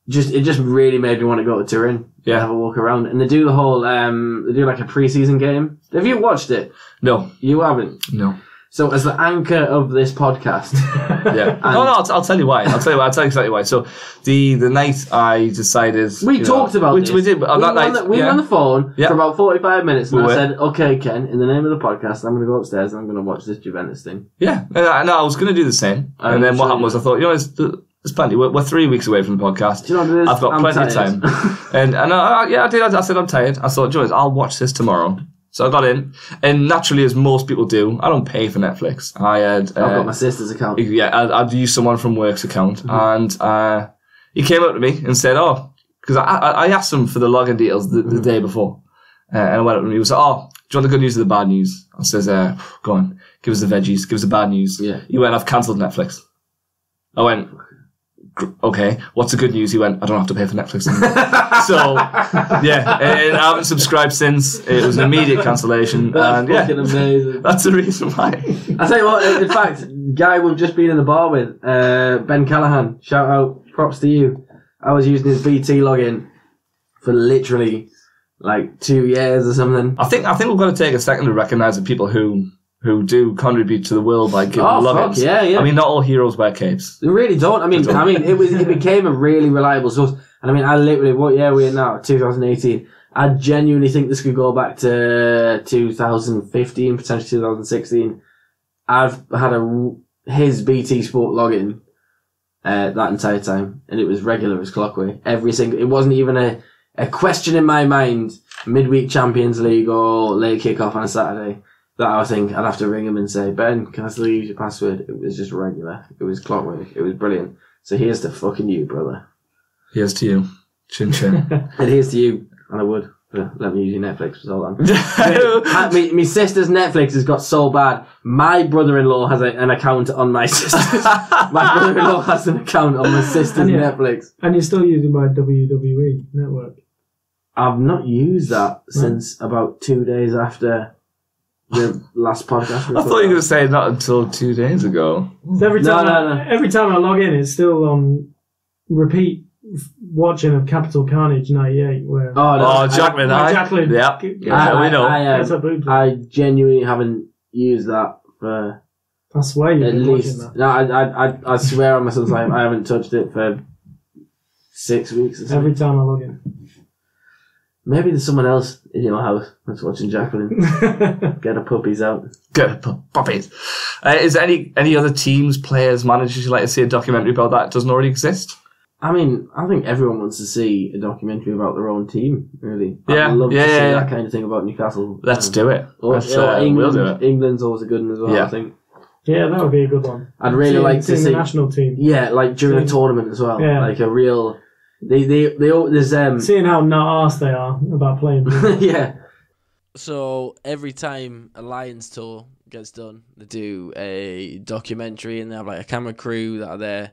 It just really made me want to go to Turin. Yeah. Have a walk around. And they do the whole, they do like a pre-season game. Have you watched it? No. You haven't? No. So as the anchor of this podcast. Yeah. I'll tell you why. I'll tell you exactly why. So the night I decided... We talked about this. We did, but on that night... We were on the phone for about 45 minutes and I said, okay, Ken, in the name of the podcast, I'm going to go upstairs and I'm going to watch this Juventus thing. Yeah. No, I was going to do the same. And then what happened was I thought, there's plenty. We're 3 weeks away from the podcast. Do you know what it is? I've got plenty of time. I did. I said I'm tired. I thought, Joyce, I'll watch this tomorrow. So I got in, and naturally, as most people do, I don't pay for Netflix. I've got my sister's account. Yeah, I'd use someone from work's account, and he came up to me and said, because I asked him for the login details the day before, and I went up to him, he was like, do you want the good news or the bad news? I says, go on, give us the veggies, give us the bad news. Yeah. He went, I've cancelled Netflix. I went, okay, what's the good news? He went, I don't have to pay for Netflix anymore. So, yeah, and I haven't subscribed since. It was an immediate cancellation. That's fucking amazing. That's the reason why. I tell you what, in fact, guy we've just been in the bar with, Ben Callahan, shout out, props to you. I was using his BT login for literally like 2 years or something. I think we've got to take a second to recognise the people who do contribute to the world by giving logins. Yeah. I mean, not all heroes wear capes. They really don't. I mean, it became a really reliable source. And I mean, I literally, what year are we in now? 2018. I genuinely think this could go back to 2015, potentially 2016. I've had his BT Sport login that entire time, and it was regular as clockwork. It wasn't even a question in my mind, midweek Champions League or late kickoff on a Saturday, that I think I'd have to ring him and say, Ben, can I still use your password? It was just regular. It was clockwork. It was brilliant. So here's to fucking you, brother. Here's to you. Chin chin. And here's to you. And I would. Let me use your Netflix for so long. My sister's Netflix has got so bad. My brother-in-law has an account on my sister's. My brother-in-law has an account on my sister's Netflix. And you're still using my WWE network? I've not used that since about 2 days after the last podcast. I thought you were going to say not until 2 days ago. So every time I log in, it's still on repeat watching of Capital Carnage 98. Where Jacqueline. Jacqueline. Yeah, we know. I genuinely haven't used that for. I swear you've been watching that. No, I swear on my son's life, I haven't touched it for 6 weeks or something. Every time I log in. Maybe there's someone else in your house that's watching Jacqueline. Get the puppies out. Get the puppies. Is there any other teams, players, managers you'd like to see a documentary about that doesn't already exist? I mean, I think everyone wants to see a documentary about their own team, really. Yeah. I'd love to see that kind of thing about Newcastle. Let's do it. England, we'll do it. England's always a good one as well, I think. Yeah, that would be a good one. I'd really like to see the national team. Yeah, like during a tournament as well. Yeah. Like a real... There's seeing how not arsed they are about playing. Yeah. So every time a Lions tour gets done, they do a documentary and they have like a camera crew that are there,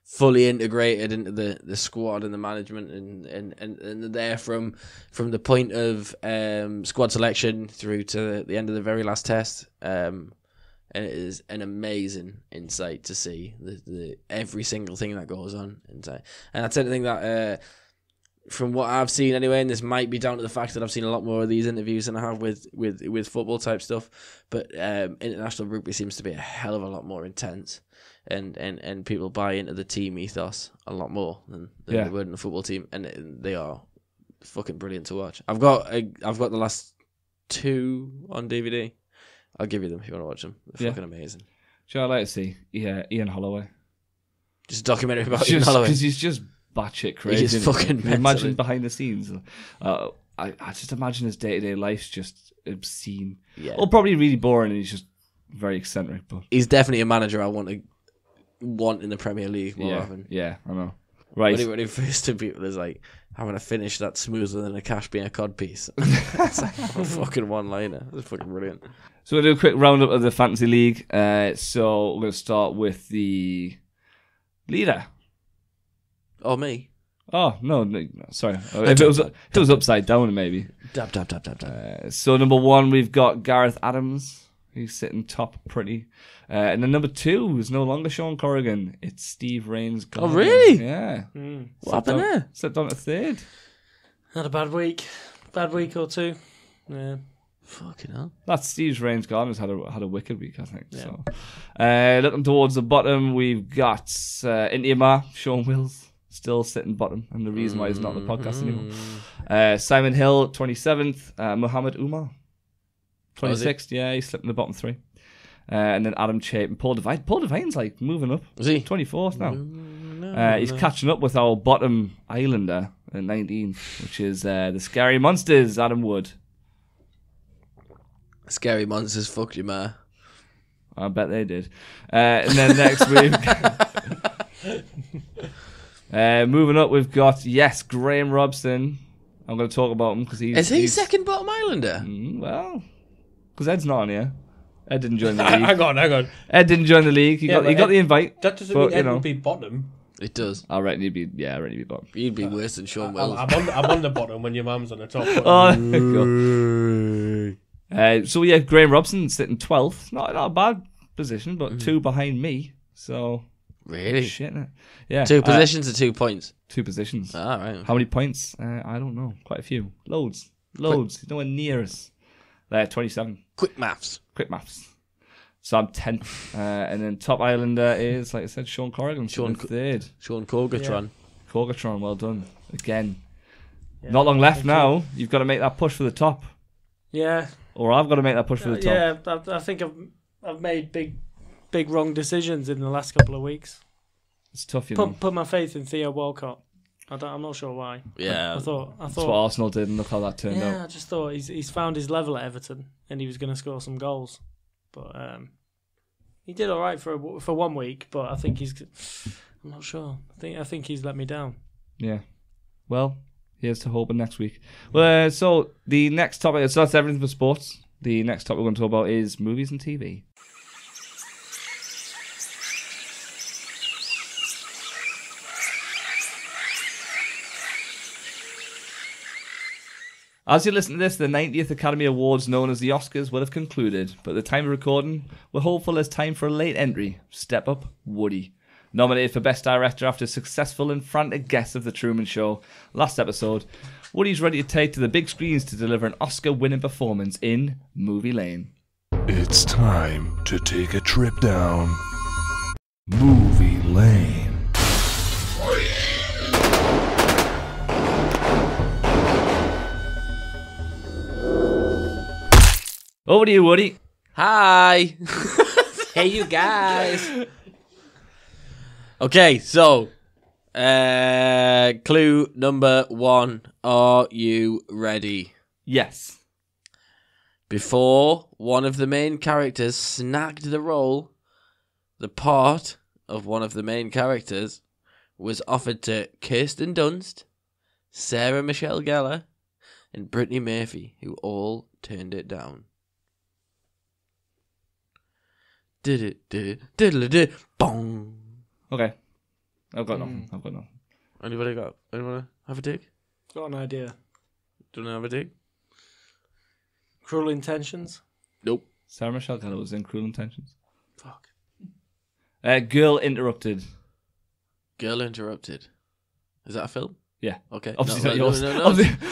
fully integrated into the squad and the management, and they're there from the point of squad selection through to the end of the very last test. And it is an amazing insight to see the every single thing that goes on inside. And I tend to think that from what I've seen anyway, and this might be down to the fact that I've seen a lot more of these interviews than I have with football type stuff, but international rugby seems to be a hell of a lot more intense, and people buy into the team ethos a lot more than they would in a football team, and they are fucking brilliant to watch. I've got the last 2 on DVD. I'll give you them if you want to watch them. They're fucking amazing. I'd like to see Ian Holloway. Just a documentary about Ian Holloway. Because he's just batshit crazy. He's fucking mental. Imagine behind the scenes. I just imagine his day-to-day life's just obscene. Yeah. Or probably really boring, and he's just very eccentric. But he's definitely a manager I want in the Premier League more often. Yeah, I know. Right. When he first to people is like, I'm going to finish that smoother than a cashmere cod piece. It's like a fucking one-liner. It's fucking brilliant. So we'll do a quick roundup of the Fantasy League. So we're going to start with the leader. Oh, me? Oh, no, sorry. If it was upside down, maybe. Dab. So number 1, we've got Gareth Adams. He's sitting top pretty. And then number 2 is no longer Sean Corrigan. It's Steve Rains. Oh, really? Yeah. What happened there? Slipped down to 3rd. Had a bad week. Bad week or 2. Yeah. Fucking hell. That's Steve Rains Gardner's had a wicked week, I think. Yeah. So, looking towards the bottom, we've got Intiamar, Sean Wills, still sitting bottom, and the reason why he's not on the podcast anymore. Simon Hill, 27th. Muhammad Umar, 26th. Yeah, he's slipped in the bottom 3. And then Adam Chape and Paul Devine. Paul Devine's like moving up. Is he? 24th now. He's catching up with our bottom Islander at 19th, which is the Scary Monsters, Adam Wood. Scary Monsters fucked you, ma. I bet they did. And then next we've moving up, we've got Graham Robson. I'm going to talk about him because he's second bottom Islander. Well, because Ed's not on here. Ed didn't join the league. hang on. Ed didn't join the league. He got the invite. That doesn't mean Ed would be bottom. It does. I reckon he'd be bottom. You'd be worse than Sean Wells. I'm on the bottom when your mum's on the top. So Graham Robson sitting 12th. Not a bad position, but 2 behind me. So really, shit, innit? Yeah. 2 positions or 2 points. 2 positions. All right. How many points? I don't know. Quite a few. Loads. Nowhere near us. 27. Quick maths. So I'm 10th. And then top Islander is, like I said, Sean Corrigan. Sean 3rd. Sean Corgatron. Yeah. Corgatron, well done. Again. Yeah, not long left now. You've got to make that push for the top. Yeah. Or I've got to make that push for the top. Yeah, I think I've made big wrong decisions in the last couple of weeks. It's tough, you know. Put my faith in Theo Walcott. I'm not sure why. Yeah. I thought that's what Arsenal did, and look how that turned out. Yeah, I just thought he's found his level at Everton, and he was going to score some goals. But he did all right for 1 week. But I think I'm not sure. I think he's let me down. Yeah. Well, here's to hoping next week. Well, so the next topic. So that's everything for sports. The next topic we're going to talk about is movies and TV. As you listen to this, the 90th Academy Awards, known as the Oscars, will have concluded. But at the time of recording, we're hopeful there's time for a late entry. Step up, Woody. Nominated for Best Director after a successful and frantic guest of The Truman Show last episode, Woody's ready to take to the big screens to deliver an Oscar-winning performance in Movie Lane. It's time to take a trip down Movie Lane. Over to you, Woody. Hi. Hey, you guys. Okay, so clue number 1. Are you ready? Yes. Before one of the main characters snagged the part of one of the main characters was offered to Kirsten Dunst, Sarah Michelle Gellar, and Brittany Murphy, who all turned it down. Bong. Okay. I've got nothing. Anyone have a dig? Got an idea. Do you have a dig? Cruel Intentions. Nope. Sarah Michelle Gellar was in Cruel Intentions. Fuck. Girl Interrupted. Girl Interrupted. Is that a film? Yeah. Okay. Obviously not yours.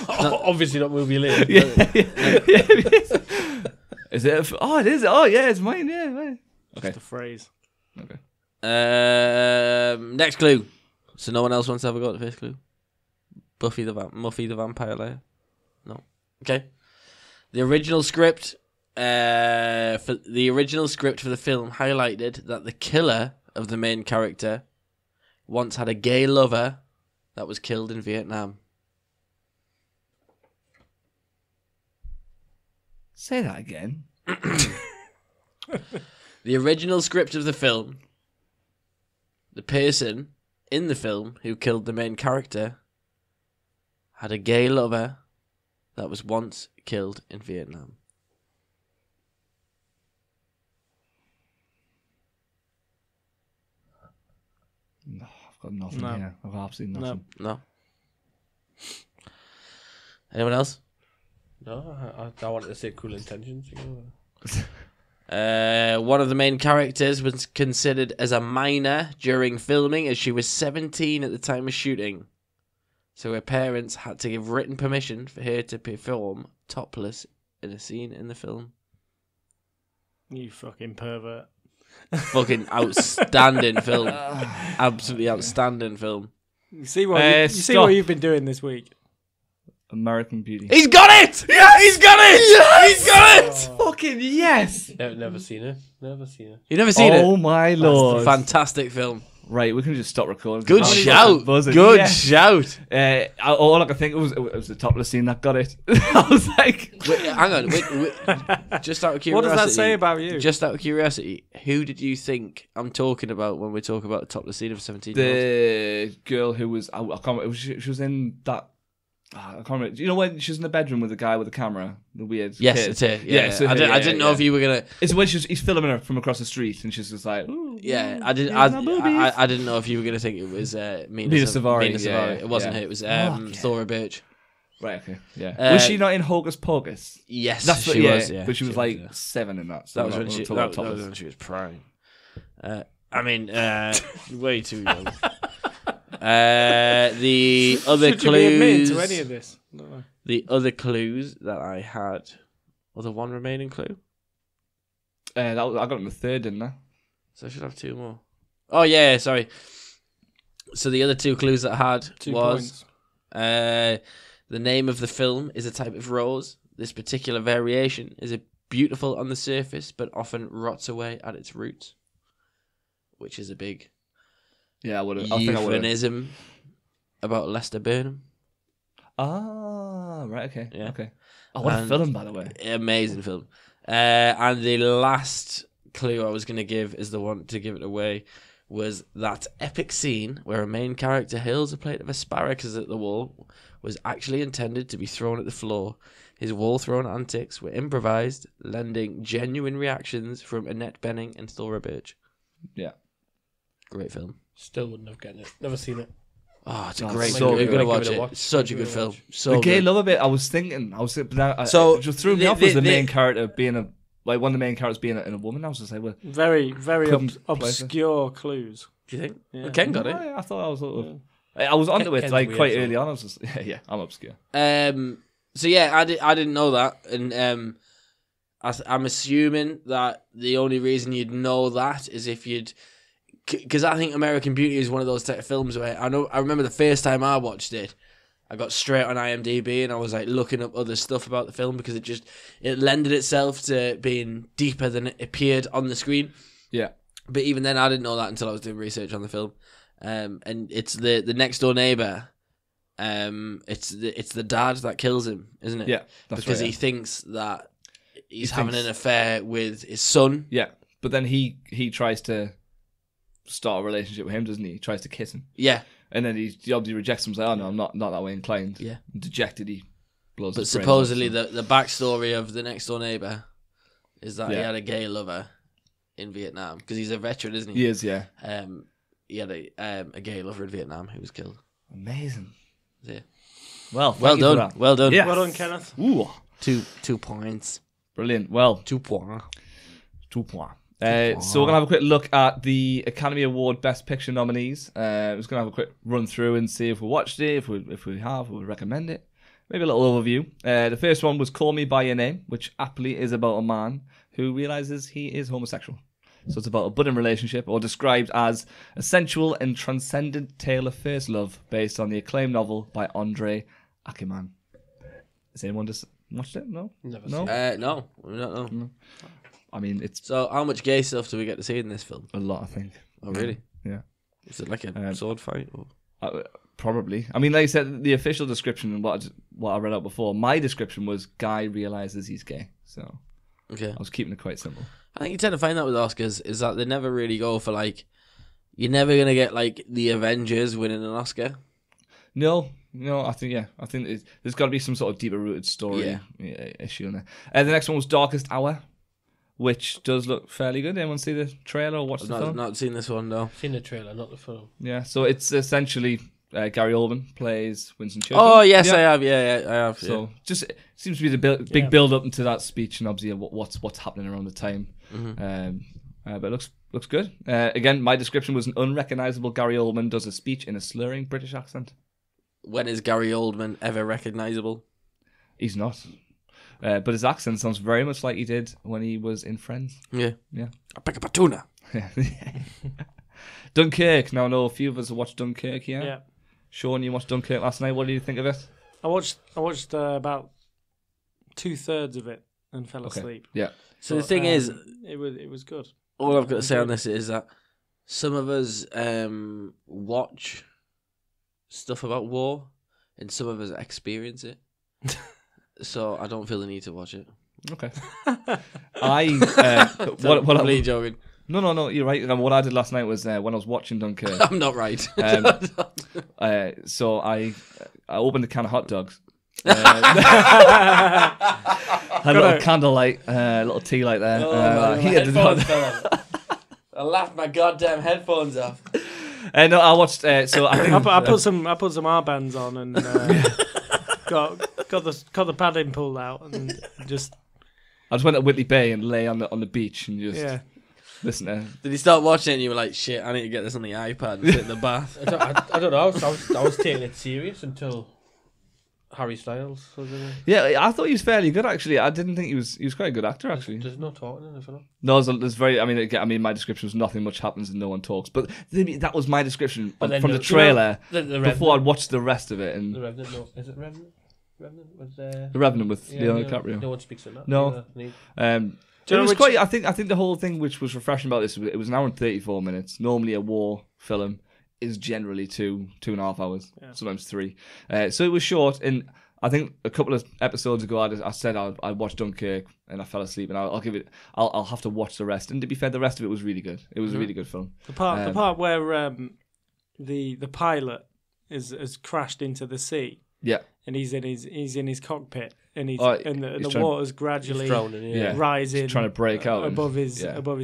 Obviously not movie later. Is it? It is. Oh, yeah, it's mine. Yeah. Right. Okay. Just a phrase. Okay. Next clue. So no one else wants to have a go at the first clue? Muffy the Vampire Layer? No. Okay. The original script for the film highlighted that the killer of the main character once had a gay lover that was killed in Vietnam. Say that again. The original script of the film, the person in the film who killed the main character had a gay lover that was once killed in Vietnam. No, I've got nothing here. I've got absolutely nothing. No. Anyone else? No, I wanted to say Cruel Intentions. One of the main characters was considered as a minor during filming, as she was 17 at the time of shooting. So her parents had to give written permission for her to perform topless in a scene in the film. You fucking pervert. Fucking outstanding film. Absolutely outstanding film. You see what you've been doing this week? American Beauty. He's got it! Yes! He's got it! Yes! He's got it! Fucking yes! Never seen it. Never seen it. You've never seen it? Oh my lord. Fantastic film. Right, we can just stop recording. Good shout. Good shout. All I could think was it was the topless scene that got it. I was like, wait, hang on. Wait. Just out of curiosity. What does that say about you? Just out of curiosity, who did you think I'm talking about when we talk about the topless scene of 17? The girl who was, I can't remember, she was in that. I can't remember. Do you know when she's in the bedroom with the guy with the camera, the weird? Yes, kid? it's her. Yeah, so I didn't know if you were gonna. It's when he's filming her from across the street, and she's just like, ooh, yeah. I didn't know if you were gonna think it was Mina Savari. It wasn't her. It was Thora Birch. Right. Okay. Yeah. Was she not in Hocus Pocus? Yes, That's she was. Yeah, but she was like 7 in that. So that was when she was prime. Way too young. The other Should clues. you be admitting to any of this? No. The other clues that I had. Was there one remaining clue? I got him the third, didn't I? So I should have 2 more. Oh yeah, sorry. So the other 2 clues that I had 2 was points. The name of the film is a type of rose. This particular variation is beautiful on the surface, but often rots away at its roots, which is a big euphemism about Lester Burnham. Ah, right, okay. Yeah. Okay. Oh, what a film, by the way. Amazing film. And the last clue I was going to give is the one to give it away, was that epic scene where a main character hurls a plate of asparagus at the wall was actually intended to be thrown at the floor. His wall-thrown antics were improvised, lending genuine reactions from Annette Bening and Thora Birch. Yeah. Great film. Still wouldn't have gotten it. Never seen it. Oh, it's a great so film. good. You're going to watch it. Such a good film. So the gay good. love of it, I was thinking, just threw me off as the main character being one of the main characters being a woman. I was just like, well, very, very obscure clues. Do you think? Yeah. Well, Ken got it. I thought I was I was onto it Ken's like weird, quite so. early on. I was just, yeah, I'm obscure. So yeah, I didn't know that, and I'm assuming that the only reason you'd know that is if you'd, because I think American Beauty is one of those type of films where I remember the first time I watched it, I got straight on IMDb and I was like looking up other stuff about the film because it lended itself to being deeper than it appeared on the screen. Yeah. But even then, I didn't know that until I was doing research on the film. And it's the next door neighbor. It's the dad that kills him, isn't it? Yeah, that's because right, he thinks that he's having an affair with his son. Yeah, but then he tries to start a relationship with him, doesn't he? He tries to kiss him. Yeah, and then he obviously rejects him. He's like, oh no, I'm not that way inclined. Yeah, dejected, he blows. But supposedly the backstory of the next door neighbor is that he had a gay lover in Vietnam because he's a veteran, isn't he? He is, yeah. He had a gay lover in Vietnam who was killed. Amazing. Yeah. Well done. Well done. Yes. Well done, Kenneth. Ooh. 2 points. Brilliant. Well, 2 points. 2 points. So we're going to have a quick look at the Academy Award Best Picture nominees. I'm just going to have a quick run through and see if we watched it, if we have, we would recommend it. Maybe a little overview. The first one was Call Me By Your Name, which aptly is about a man who realises he is homosexual. So it's about a budding relationship, or described as a sensual and transcendent tale of first love based on the acclaimed novel by Andre Ackerman. Has anyone just watched it? No? Never seen it. No, we don't know. No. I mean, it's... So how much gay stuff do we get to see in this film? A lot, I think. Oh, really? Yeah. Is it like a sword fight? Or? Probably. I mean, like I said, the official description and what I read out before, my description was Guy realises he's gay. So okay. I was keeping it quite simple. I think you tend to find that with Oscars, is that they never really go for, like... You're never going to get, like, the Avengers winning an Oscar. No, I think there's got to be some sort of deeper rooted story issue in there. The next one was Darkest Hour, which does look fairly good. Anyone see the trailer or watch the film? I've not seen this one, no. Seen the trailer, not the film. Yeah, so it's essentially Gary Oldman plays Winston Churchill. Oh, yes, yeah. I have. Yeah, I have. So just it seems to be the big build up into that speech, and obviously what's happening around the time. Mm-hmm. But it looks good. Again, my description was an unrecognisable Gary Oldman does a speech in a slurring British accent. When is Gary Oldman ever recognisable? He's not. But his accent sounds very much like he did when he was in Friends. Yeah. Yeah. I pick up a tuna. Dunkirk. Now I know a few of us have watched Dunkirk here. Yeah. Sean, you watched Dunkirk last night. What do you think of it? I watched about 2/3 of it and fell asleep. Yeah. So the thing is, it was good. All I've got to say on this is that some of us watch stuff about war, and some of us experience it. So I don't feel the need to watch it. Okay. What I'm joking. No, you're right. What I did last night was when I was watching Dunkirk. I'm not right. So I opened a can of hot dogs. Had a little candlelight, a little tea light there. I laughed my goddamn headphones off. No, I watched. So I think I put some armbands on and got the padding pulled out and just. I just went to Whitley Bay and lay on the beach and just listen to. Did you start watching it and you were like, shit, I need to get this on the iPad and sit in the bath? I don't know. I was taking it serious until Harry Styles. Yeah, I thought he was fairly good actually. I didn't think he was quite a good actor actually. There's no talking in the film. No, there's very. I mean, my description was nothing much happens and no one talks. But that was my description from the trailer before I'd watched the rest of it. And the Revenant, no, is it Revenant? The Revenant with Leonardo DiCaprio. No one speaks of that. No. It was quite. I think the whole thing which was refreshing about this, it was an hour and 34 minutes. Normally a war film is generally 2.5 hours, sometimes 3. So it was short, and I think a couple of episodes ago I said I watched Dunkirk and I fell asleep, and I'll give it. I'll have to watch the rest. And to be fair, the rest of it was really good. It was a really good film. The part where the pilot has crashed into the sea. Yeah. And he's in his cockpit, and the water's gradually rising, he's trying to break out above his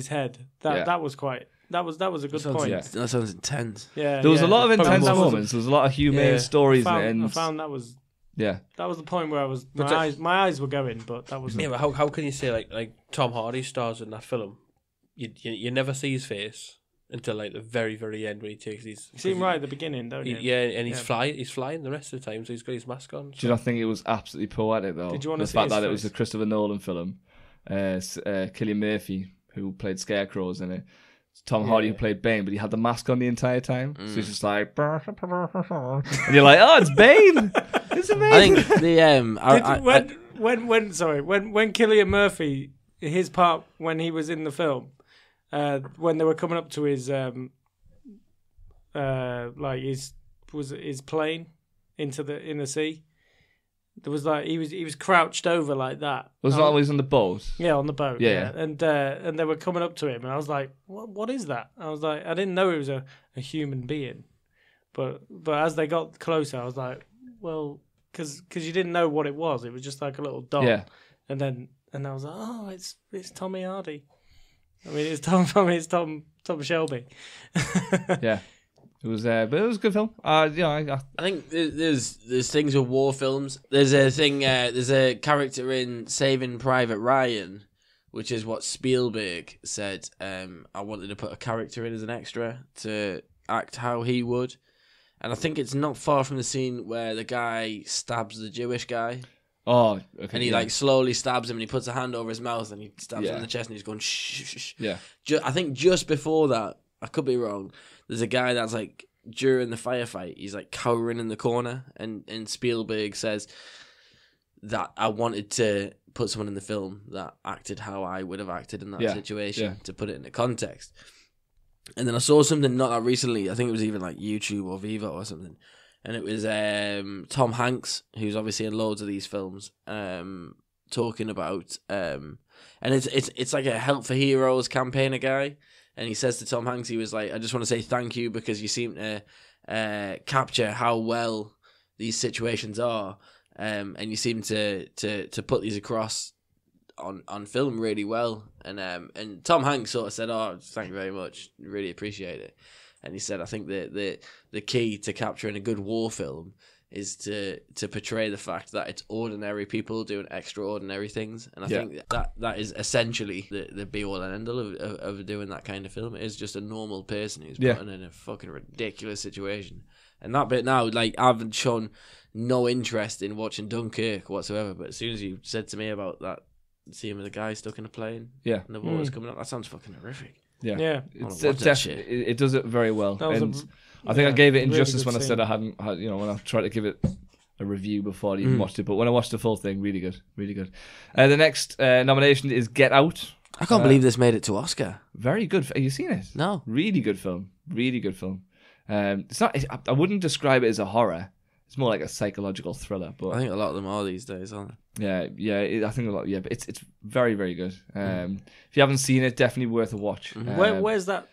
head. That was quite. That was a good point. That sounds intense. Yeah, there was a lot of intense moments. There was a lot of humane stories. I found that was. Yeah, that was the point where I was my eyes were going, but that was. Yeah, but how can you say like Tom Hardy stars in that film? You never see his face until like the very, very end when he takes his. You see him right at the beginning, don't you? Yeah, and he's flying the rest of the time, so he's got his mask on. Do you not think it was absolutely poetic though? Did you want to see the fact that it was a Christopher Nolan film? Cillian Murphy, who played Scarecrows in it. Tom Hardy, who played Bane, but he had the mask on the entire time, so he's just like, and you're like, oh, it's Bane. It's amazing. I think the when Cillian Murphy, his part when he was in the film. When they were coming up to his his plane in the sea, there was like he was crouched over like that. Was that always on the boat? Yeah, on the boat. Yeah. And they were coming up to him, and I was like, "What is that?" I was like, I didn't know it was a human being, but as they got closer, I was like, well, because you didn't know what it was. It was just like a little dot. Yeah. And I was like, oh, it's Tommy Hardy. I mean, it's Tom Shelby. Yeah, it was, but it was a good film. I think there's things with war films. There's a thing. There's a character in Saving Private Ryan which is what Spielberg said. I wanted to put a character in as an extra to act how he would. And I think it's not far from the scene where the guy stabs the Jewish guy. Oh, okay. And he like slowly stabs him, and he puts a hand over his mouth, and he stabs him in the chest, and he's going shh, shh, shh. Yeah. I think just before that, I could be wrong. There's a guy that's like during the firefight, he's like cowering in the corner, and Spielberg says that I wanted to put someone in the film that acted how I would have acted in that situation to put it into context. And then I saw something not that recently. I think it was even like YouTube or Viva or something. And it was Tom Hanks, who's obviously in loads of these films, talking about, and it's like a Help for Heroes campaigner guy, and he says to Tom Hanks, he was like, I just want to say thank you because you seem to capture how well these situations are, and you seem to put these across on film really well, and Tom Hanks sort of said, oh, thank you very much, really appreciate it. And he said, I think the key to capturing a good war film is to portray the fact that it's ordinary people doing extraordinary things. And I think that is essentially the be-all and end-all of doing that kind of film. It is just a normal person who's put in a fucking ridiculous situation. And that bit now, like, I've shown no interest in watching Dunkirk whatsoever, but as soon as you said to me about that scene with the guy stuck in a plane and the water's coming up, that sounds fucking horrific. Yeah. It does it very well. And I think I gave it injustice when I said I hadn't had, when I tried to give it a review before I even watched it. But when I watched the full thing, really good. Really good. The next nomination is Get Out. I can't believe this made it to Oscar. Very good. Have you seen it? No. Really good film. Really good film. It's not. I wouldn't describe it as a horror. It's more like a psychological thriller. But I think a lot of them are these days, aren't they? Yeah. I think a lot. Yeah, but it's very, very good. If you haven't seen it, definitely worth a watch. Where's that?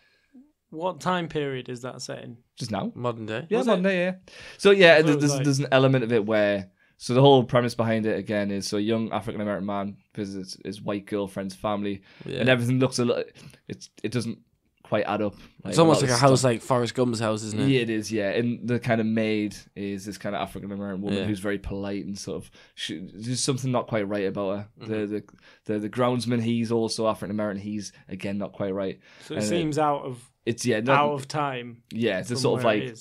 What time period is that set in? Just now. Modern day. Yeah, modern day. Yeah. So there's an element of it where. So the whole premise behind it again is a young African American man visits his white girlfriend's family, and everything looks a little. It doesn't quite add up. It's almost like a house like Forrest Gump's house, isn't it? Yeah, it is. Yeah, and the kind of maid is this kind of African American woman who's very polite and sort of. There's something not quite right about her. Mm-hmm. The groundsman, he's also African American. He's again not quite right. So it seems out of time. Yeah, it's a sort of like.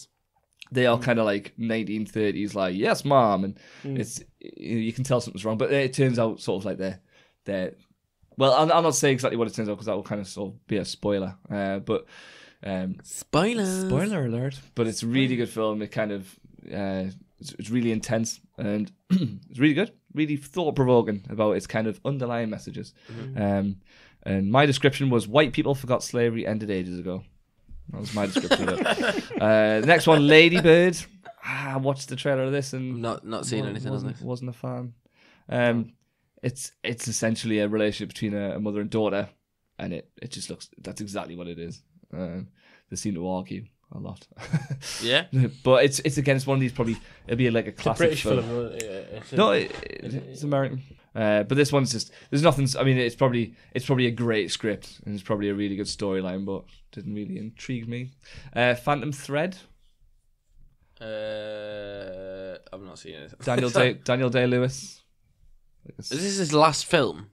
They are kind of like 1930s, like yes, mom, and it's you can tell something's wrong, but it turns out sort of like they're. Well, I'm not saying exactly what it turns out because that will kind of sort of be a spoiler, but spoiler alert. But it's a really good film. It kind of it's really intense and it's really good, really thought provoking about its kind of underlying messages. Mm-hmm. And my description was: white people forgot slavery ended ages ago. That was my description of it. Next one, Lady Bird. I watched the trailer of this and not seen anything on this. Wasn't a fan. It's essentially a relationship between a mother and daughter, and it just looks. That's exactly what it is. They seem to argue a lot. Yeah, but it's again, it's one of these probably. It'll be like a classic British film. No, it's American. But this one's just there's nothing. I mean, it's probably a great script and it's probably a really good storyline, but didn't really intrigue me. Phantom Thread. I've not seen it. Daniel Day-Lewis. Is this his last film?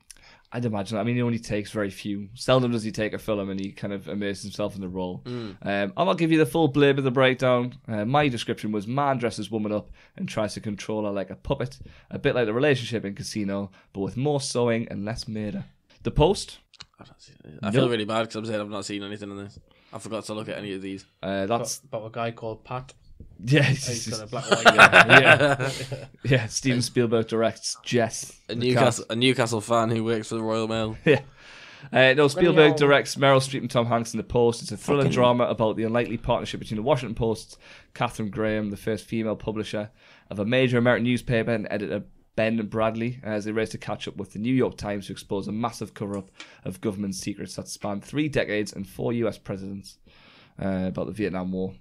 I'd imagine. I mean, he only takes very few. Seldom does he take a film and he kind of immerses himself in the role. I'll give you the full blurb of the breakdown. My description was: man dresses woman up and tries to control her like a puppet. A bit like the relationship in Casino, but with more sewing and less murder. The Post. I feel really bad because I'm saying I've not seen anything in this. I forgot to look at any of these. That's about a guy called Pat. Yeah, he's got a black and white. Yeah. Steven Spielberg directs Jess, a Newcastle fan who works for the Royal Mail. Yeah. Spielberg directs Meryl Streep and Tom Hanks in The Post. It's a thriller drama about the unlikely partnership between the Washington Post's Catherine Graham, the first female publisher of a major American newspaper, and editor Ben Bradley, as they race to catch up with the New York Times to expose a massive cover-up of government secrets that span 3 decades and 4 US presidents. About the Vietnam War.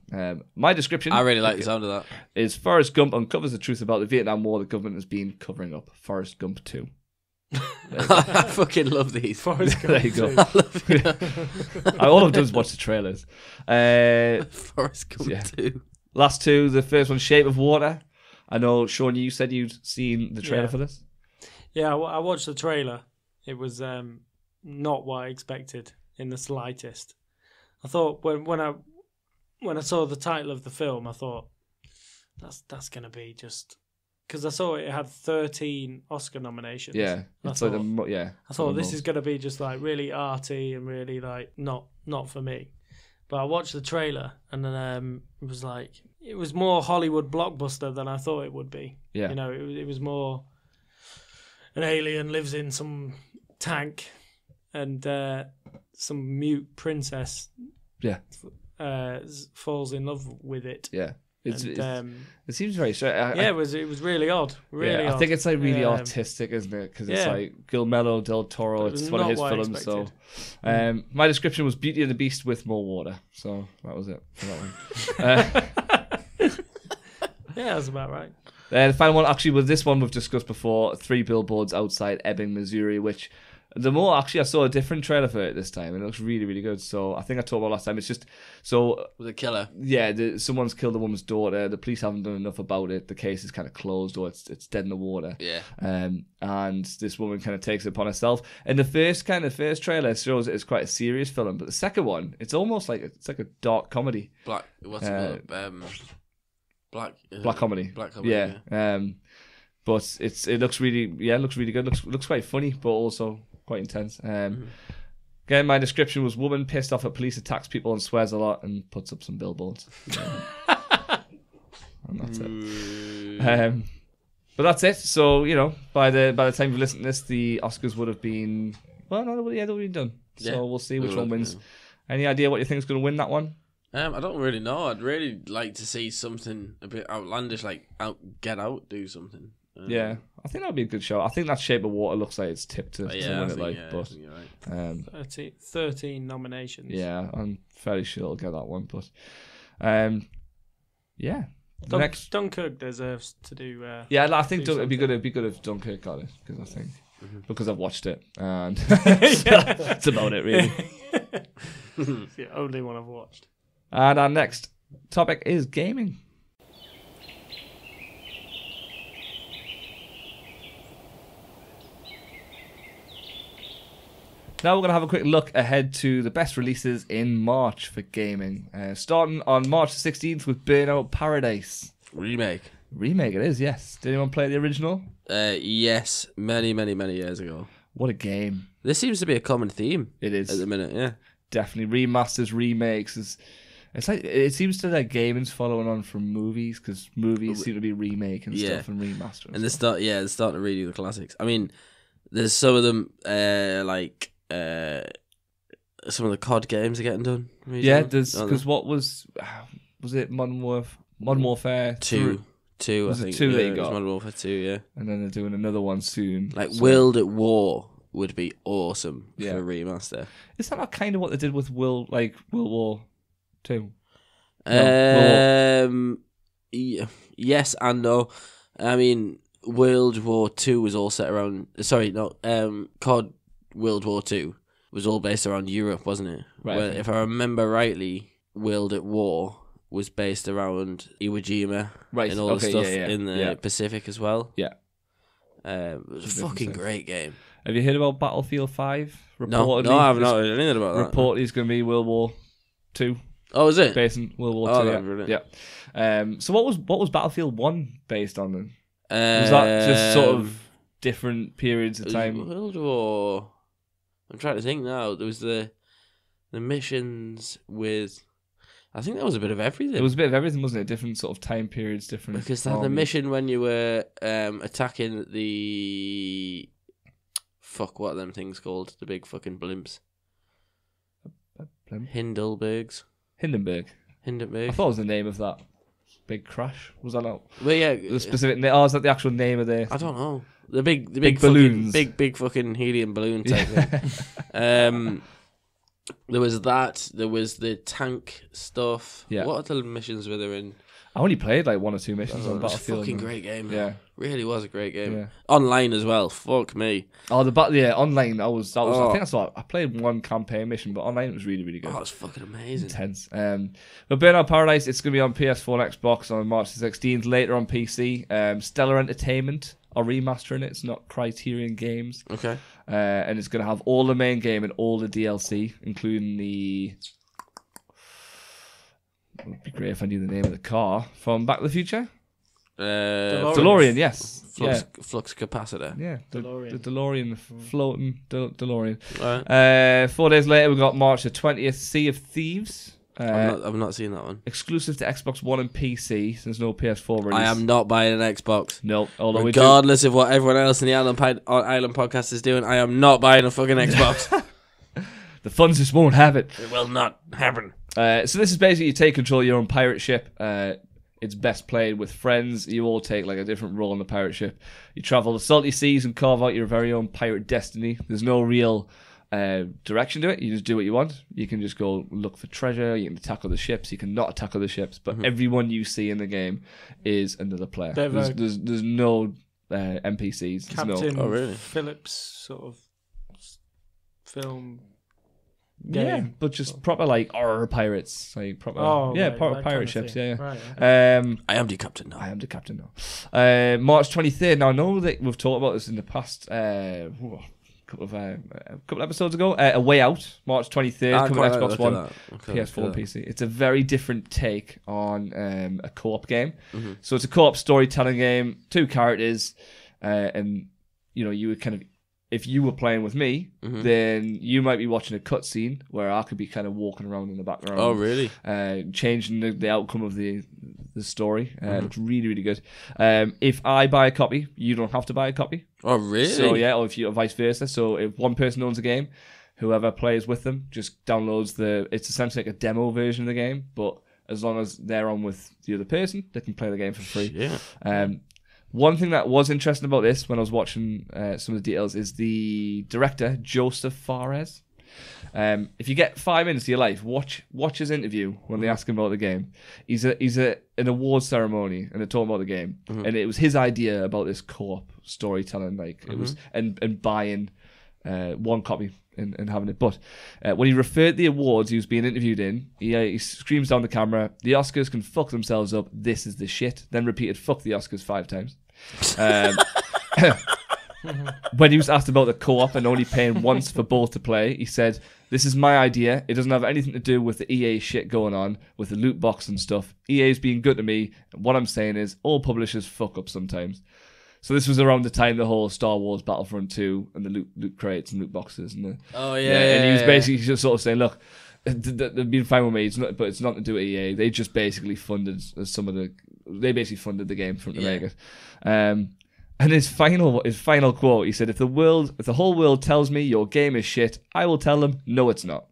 My description, I really like the sound of that, is Forrest Gump uncovers the truth about the Vietnam War the government has been covering up. Forrest Gump 2. I fucking love these. Forrest Gump. There you go. All I've done is watch the trailers. Forrest Gump 2. Last two. The first one, Shape of Water. I know, Sean, you said you'd seen the trailer for this. Yeah, I watched the trailer. It was not what I expected in the slightest. I thought when I saw the title of the film, I thought that's going to be just because I saw it had 13 Oscar nominations. Yeah, I thought this is going to be just like really arty and really like not for me. But I watched the trailer and then it was more Hollywood blockbuster than I thought it would be. Yeah, it was more an alien lives in some tank and some mute princess falls in love with it. Yeah. It seems very strange. It was really odd. Really odd. I think it's like really artistic, isn't it? Because it's like Guillermo del Toro. It's one of his films. So, my description was Beauty and the Beast with more water. So that was it for that one. Yeah, that's about right. The final one actually was this one we've discussed before. 3 Billboards Outside Ebbing, Missouri, which. I saw a different trailer for it this time, and it looks really, really good. So I think I talked about last time. It's just with a killer. Yeah, someone's killed a woman's daughter. The police haven't done enough about it. The case is kind of closed, or it's dead in the water. Yeah. And this woman kind of takes it upon herself. And the first trailer shows it as quite a serious film, but the second one, it's almost like a dark comedy. Black comedy. Black comedy. Yeah. But it looks really good. Looks quite funny, but also quite intense. Again, my description was: woman pissed off at police attacks people and swears a lot and puts up some billboards. And that's it. But that's it. So by the time you listen to this, the Oscars would have been they've been done. So we'll see which one wins. Any idea what you think is going to win that one? I don't really know. I'd really like to see something a bit outlandish, like Get Out do something. Yeah, I think that would be a good show. I think that Shape of Water looks like it's tipped to win it. I think you're right. 13 nominations. Yeah, I'm fairly sure I'll get that one. But yeah, Dunkirk deserves to do. I think it'd be good if Dunkirk got it because I've watched it and that's about it really. It's the only one I've watched. And our next topic is gaming. Now we're going to have a quick look ahead to the best releases in March for gaming. Starting on March the 16th with Burnout Paradise. Remake it is, yes. Did anyone play the original? Yes, many years ago. What a game. This seems to be a common theme. It is. At the minute, yeah. Definitely. Remasters, remakes. It's like it seems to like gaming's following on from movies because movies seem to be remaking stuff and remastering. And they're starting to redo the classics. I mean, there's some of them some of the COD games are getting done. Because what was it Modern Warfare 2? Was I think. It 2 that you got? Modern Warfare 2, yeah. And then they're doing another one soon. World at War would be awesome for a remaster. Is that not kind of what they did with World War 2? Yes and no. I mean, World War 2 was all set around. COD World War 2 was all based around Europe, wasn't it? Right. Well, if I remember rightly, World at War was based around Iwo Jima and all the stuff in the Pacific as well. Yeah. It was a fucking great game. Have you heard about Battlefield 5? No, I have not heard anything about that. Reportedly it's going to be World War 2. Oh, is it? Based on World War 2, yeah. So what was Battlefield 1 based on then? Was that just sort of different periods of time? World War... I'm trying to think now. There was the missions with... I think that was a bit of everything. It was a bit of everything, wasn't it? Different sort of time periods, different... Because they had the mission when you were attacking the... Fuck, what are them things called? The big fucking blimps. Hindenburg. I thought it was the name of that big crash. Was that not? Well, yeah. The specific name? Oh, is that the actual name of the... I don't know. The big balloons. Big fucking helium balloon type thing. There was that. There was the tank stuff. Yeah. What other missions were there in? I only played like 1 or 2 missions on It was a Battlefield. fucking great game. Yeah. Really was a great game. Yeah. Online as well. Fuck me. Oh, online. I think I played 1 campaign mission, but online it was really, really good. Oh, it's fucking amazing. Intense. But Burnout Paradise, it's going to be on PS4 and Xbox on March the 16th. Later on PC. Stellar Entertainment are remastering it. It's not Criterion Games. Okay. And it's going to have all the main game and all the DLC, including the... It would be great if I knew the name of the car from Back to the Future. DeLorean, yes. Flux capacitor. Yeah, the DeLorean. DeLorean, floating DeLorean. Right. 4 days later, we got March the 20th, Sea of Thieves. I've not seen that one. Exclusive to Xbox One and PC. There's no PS4 release. I am not buying an Xbox. No, although regardless of what everyone else in the Island Podcast is doing, I am not buying a fucking Xbox. The funds just won't have it. It will not happen. So this is basically you take control of your own pirate ship. It's best played with friends. You all take like a different role on the pirate ship. You travel the salty seas and carve out your very own pirate destiny. There's no real direction to it. You just do what you want. You can just go look for treasure. You can attack other ships. You can not attack other ships. But everyone you see in the game is another player. There's no NPCs. Captain Phillips sort of film. Game. Yeah, but just proper like pirates, like proper proper pirate ships. Yeah. Right, I am the captain now. I am the captain now. March 23rd. Now I know that we've talked about this in the past couple of episodes ago. A Way Out, March 23rd, coming to Xbox One, PS4, and PC. It's a very different take on a co-op game. So it's a co-op storytelling game, 2 characters, and you would kind of. If you were playing with me, then you might be watching a cutscene where I could be kind of walking around in the background. Oh, really? Changing the outcome of the story. It's really, really good. If I buy a copy, you don't have to buy a copy. Oh, really? So, yeah, or vice versa. So if one person owns a game, whoever plays with them just downloads it's essentially like a demo version of the game, but as long as they're on with the other person, they can play the game for free. Yeah. One thing that was interesting about this when I was watching some of the details is the director, Joseph Fares. If you get 5 minutes of your life, watch his interview when they ask him about the game. He's an award ceremony and they're talking about the game, and it was his idea about this co-op storytelling, like it was, and buying 1 copy and having it. But when he referred the awards he was being interviewed in, he screams down the camera, "The Oscars can fuck themselves up. This is the shit." Then repeated "fuck the Oscars" 5 times. When he was asked about the co-op and only paying once for both to play, he said, "This is my idea. It doesn't have anything to do with the EA shit going on with the loot box and stuff. EA's being good to me. And what I'm saying is all publishers fuck up sometimes." So this was around the time the whole Star Wars Battlefront 2 and the loot crates and loot boxes and and he was basically just sort of saying, "Look, they've been fine with me, but it's not to do with EA. They just basically funded funded the game from to make it." And his final quote, he said, if the whole world tells me your game is shit, I will tell them, no, it's not."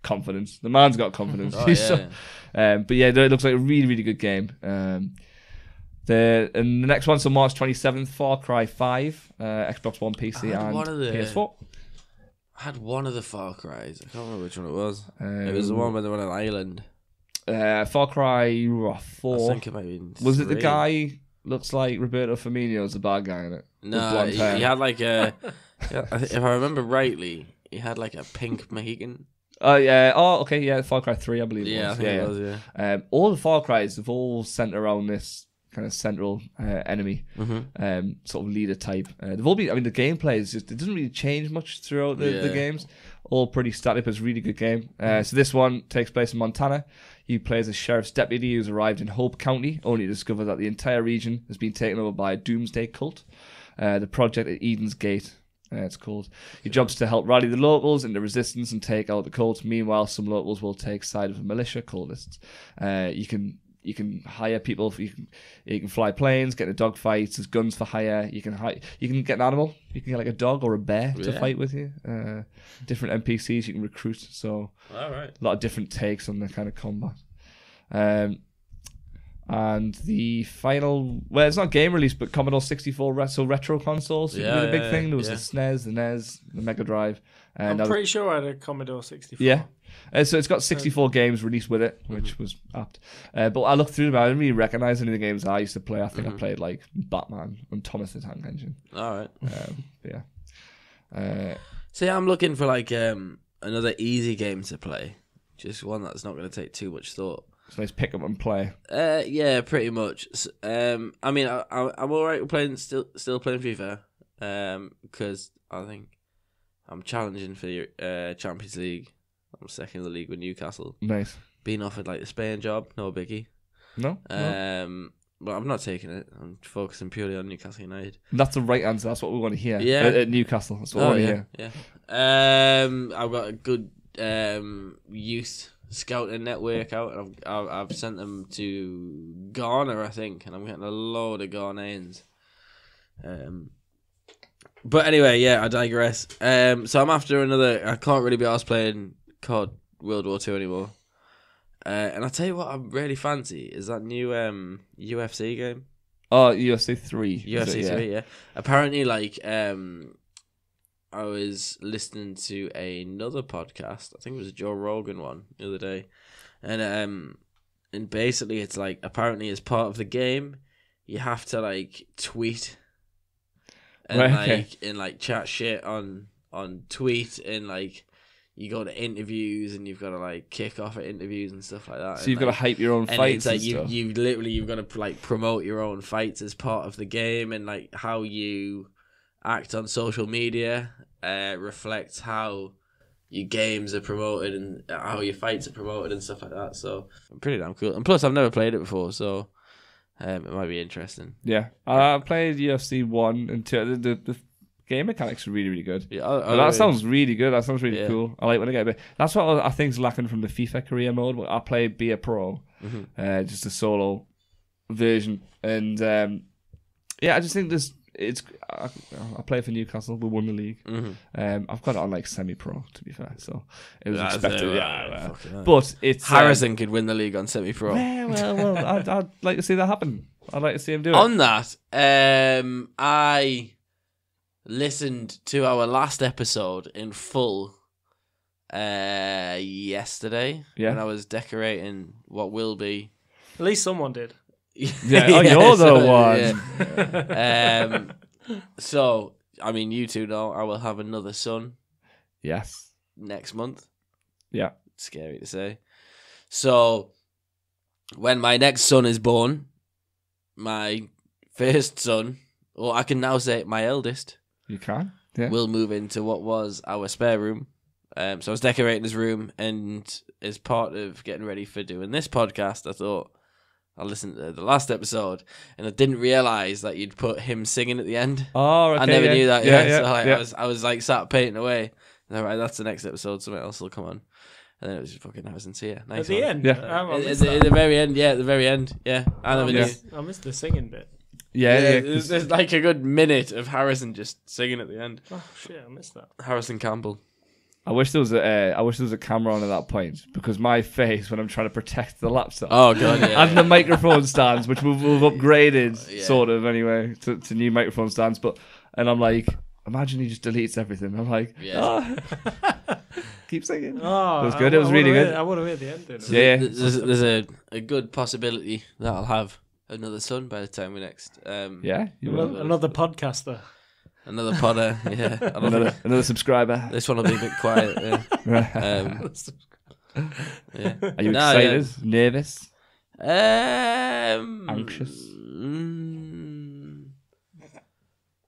Confidence. The man's got confidence. But yeah, it looks like a really, really good game. The next one's on March 27th, Far Cry 5, Xbox One, PC, and PS4. I had one of the Far Cries. I can't remember which one it was. It was the one where they were on an island. Far Cry 4. I think it might be 3. Was it the guy looks like Roberto Firmino's the bad guy in it? No, he had like a... if I remember rightly, he had like a pink Mohican. Oh, yeah. Oh, okay, yeah. Far Cry 3, I believe it was. Yeah, I think it was, yeah. All the Far Cries have all centered around this kind of central enemy, sort of leader type. They've all been. I mean, the gameplay is just. It doesn't really change much throughout the games. All pretty static, but it's a really good game. So this one takes place in Montana. You play as a sheriff's deputy who's arrived in Hope County, only to discover that the entire region has been taken over by a doomsday cult. The Project at Eden's Gate. It's called. Your job's to help rally the locals into resistance and take out the cult. Meanwhile, some locals will take side of the militia cultists. You can hire people. You can fly planes, get into dogfights. There's guns for hire. You can get an animal. You can get like a dog or a bear to fight with you. Different NPCs you can recruit. So a lot of different takes on the kind of combat. And the final, well, it's not game release, but Commodore 64 retro consoles. The big thing. There was the SNES, the NES, the Mega Drive, I'm pretty sure I had a Commodore 64. Yeah. So it's got 64 games released with it, which was apt. But I looked through them. I didn't really recognise any of the games I used to play. I think I played like Batman and Thomas the Tank Engine. All right. Yeah. So I'm looking for like another easy game to play. Just one that's not going to take too much thought. It's nice pick up and play. Yeah, pretty much. I mean, I'm alright with playing still playing FIFA. Because I think I'm challenging for the Champions League. I'm second in the league with Newcastle. Nice. Being offered like the Spain job, no biggie. No. But I'm not taking it. I'm focusing purely on Newcastle United. That's the right answer. That's what we want to hear. Yeah. At Newcastle. That's what we want to hear. Yeah. I've got a good youth scouting network out, and I've sent them to Ghana, I think, and I'm getting a load of Ghanaians. But anyway, yeah, I digress. So I'm after another. I can't really be asked playing COD World War II anymore. And I tell you what, I really fancy is that new UFC game. Oh, UFC 3. UFC 3, yeah. Apparently, like, I was listening to another podcast. I think it was a Joe Rogan one the other day, and basically it's like apparently as part of the game, you have to like tweet and like chat shit on tweet, and like you go to interviews and you've got to like kick off at interviews and stuff like that. So you've got to hype your own fights. It's like you've got to like promote your own fights as part of the game, and like how you act on social media reflects how your games are promoted and how your fights are promoted and stuff like that. So pretty damn cool. And plus, I've never played it before, so it might be interesting. Yeah, I played UFC 1 and 2. The game mechanics are really, really good. Yeah, that sounds really good. That sounds really cool. I like when I get a bit. That's what I think is lacking from the FIFA career mode. I play Be a Pro, just a solo version, and I just think I play for Newcastle. We won the league. I've got it on like semi-pro, to be fair. So it was expected. But it's Harrison could win the league on semi-pro. Well, I'd like to see that happen. I'd like to see him do it. On that, I listened to our last episode in full yesterday when I was decorating what will be. At least someone did. Yeah, you're the one. Yeah. So, I mean, you two know I will have another son. Yes. Next month. Yeah. Scary to say. So, when my next son is born, my first son, or I can now say my eldest, you can, yeah, will move into what was our spare room. So I was decorating his room, and as part of getting ready for doing this podcast, I thought I listened to the last episode, and I didn't realise that you'd put him singing at the end. Oh, okay, I never knew that. Yeah, so like, I was like sat painting away. And right, that's the next episode. Something else will come on, and then it was just fucking Harrison. So yeah, nice. At the end, yeah. At the very end, yeah, at the very end, yeah. I missed the singing bit. Yeah. There's like a good minute of Harrison just singing at the end. Oh shit, I missed that. Harrison Campbell. I wish there was a camera on at that point, because my face when I'm trying to protect the laptop. Oh god, yeah. And the microphone stands, which we've upgraded sort of anyway to new microphone stands, and I'm like, imagine he just deletes everything. I'm like, keep singing. Oh, it was good. It was really good. I would have heard the end. So yeah, there's a good possibility that I'll have another son by the time we next. Another podcaster. Another podder, yeah. Another subscriber. This one will be a bit quiet, yeah. Yeah. Are you excited? Nervous? Anxious?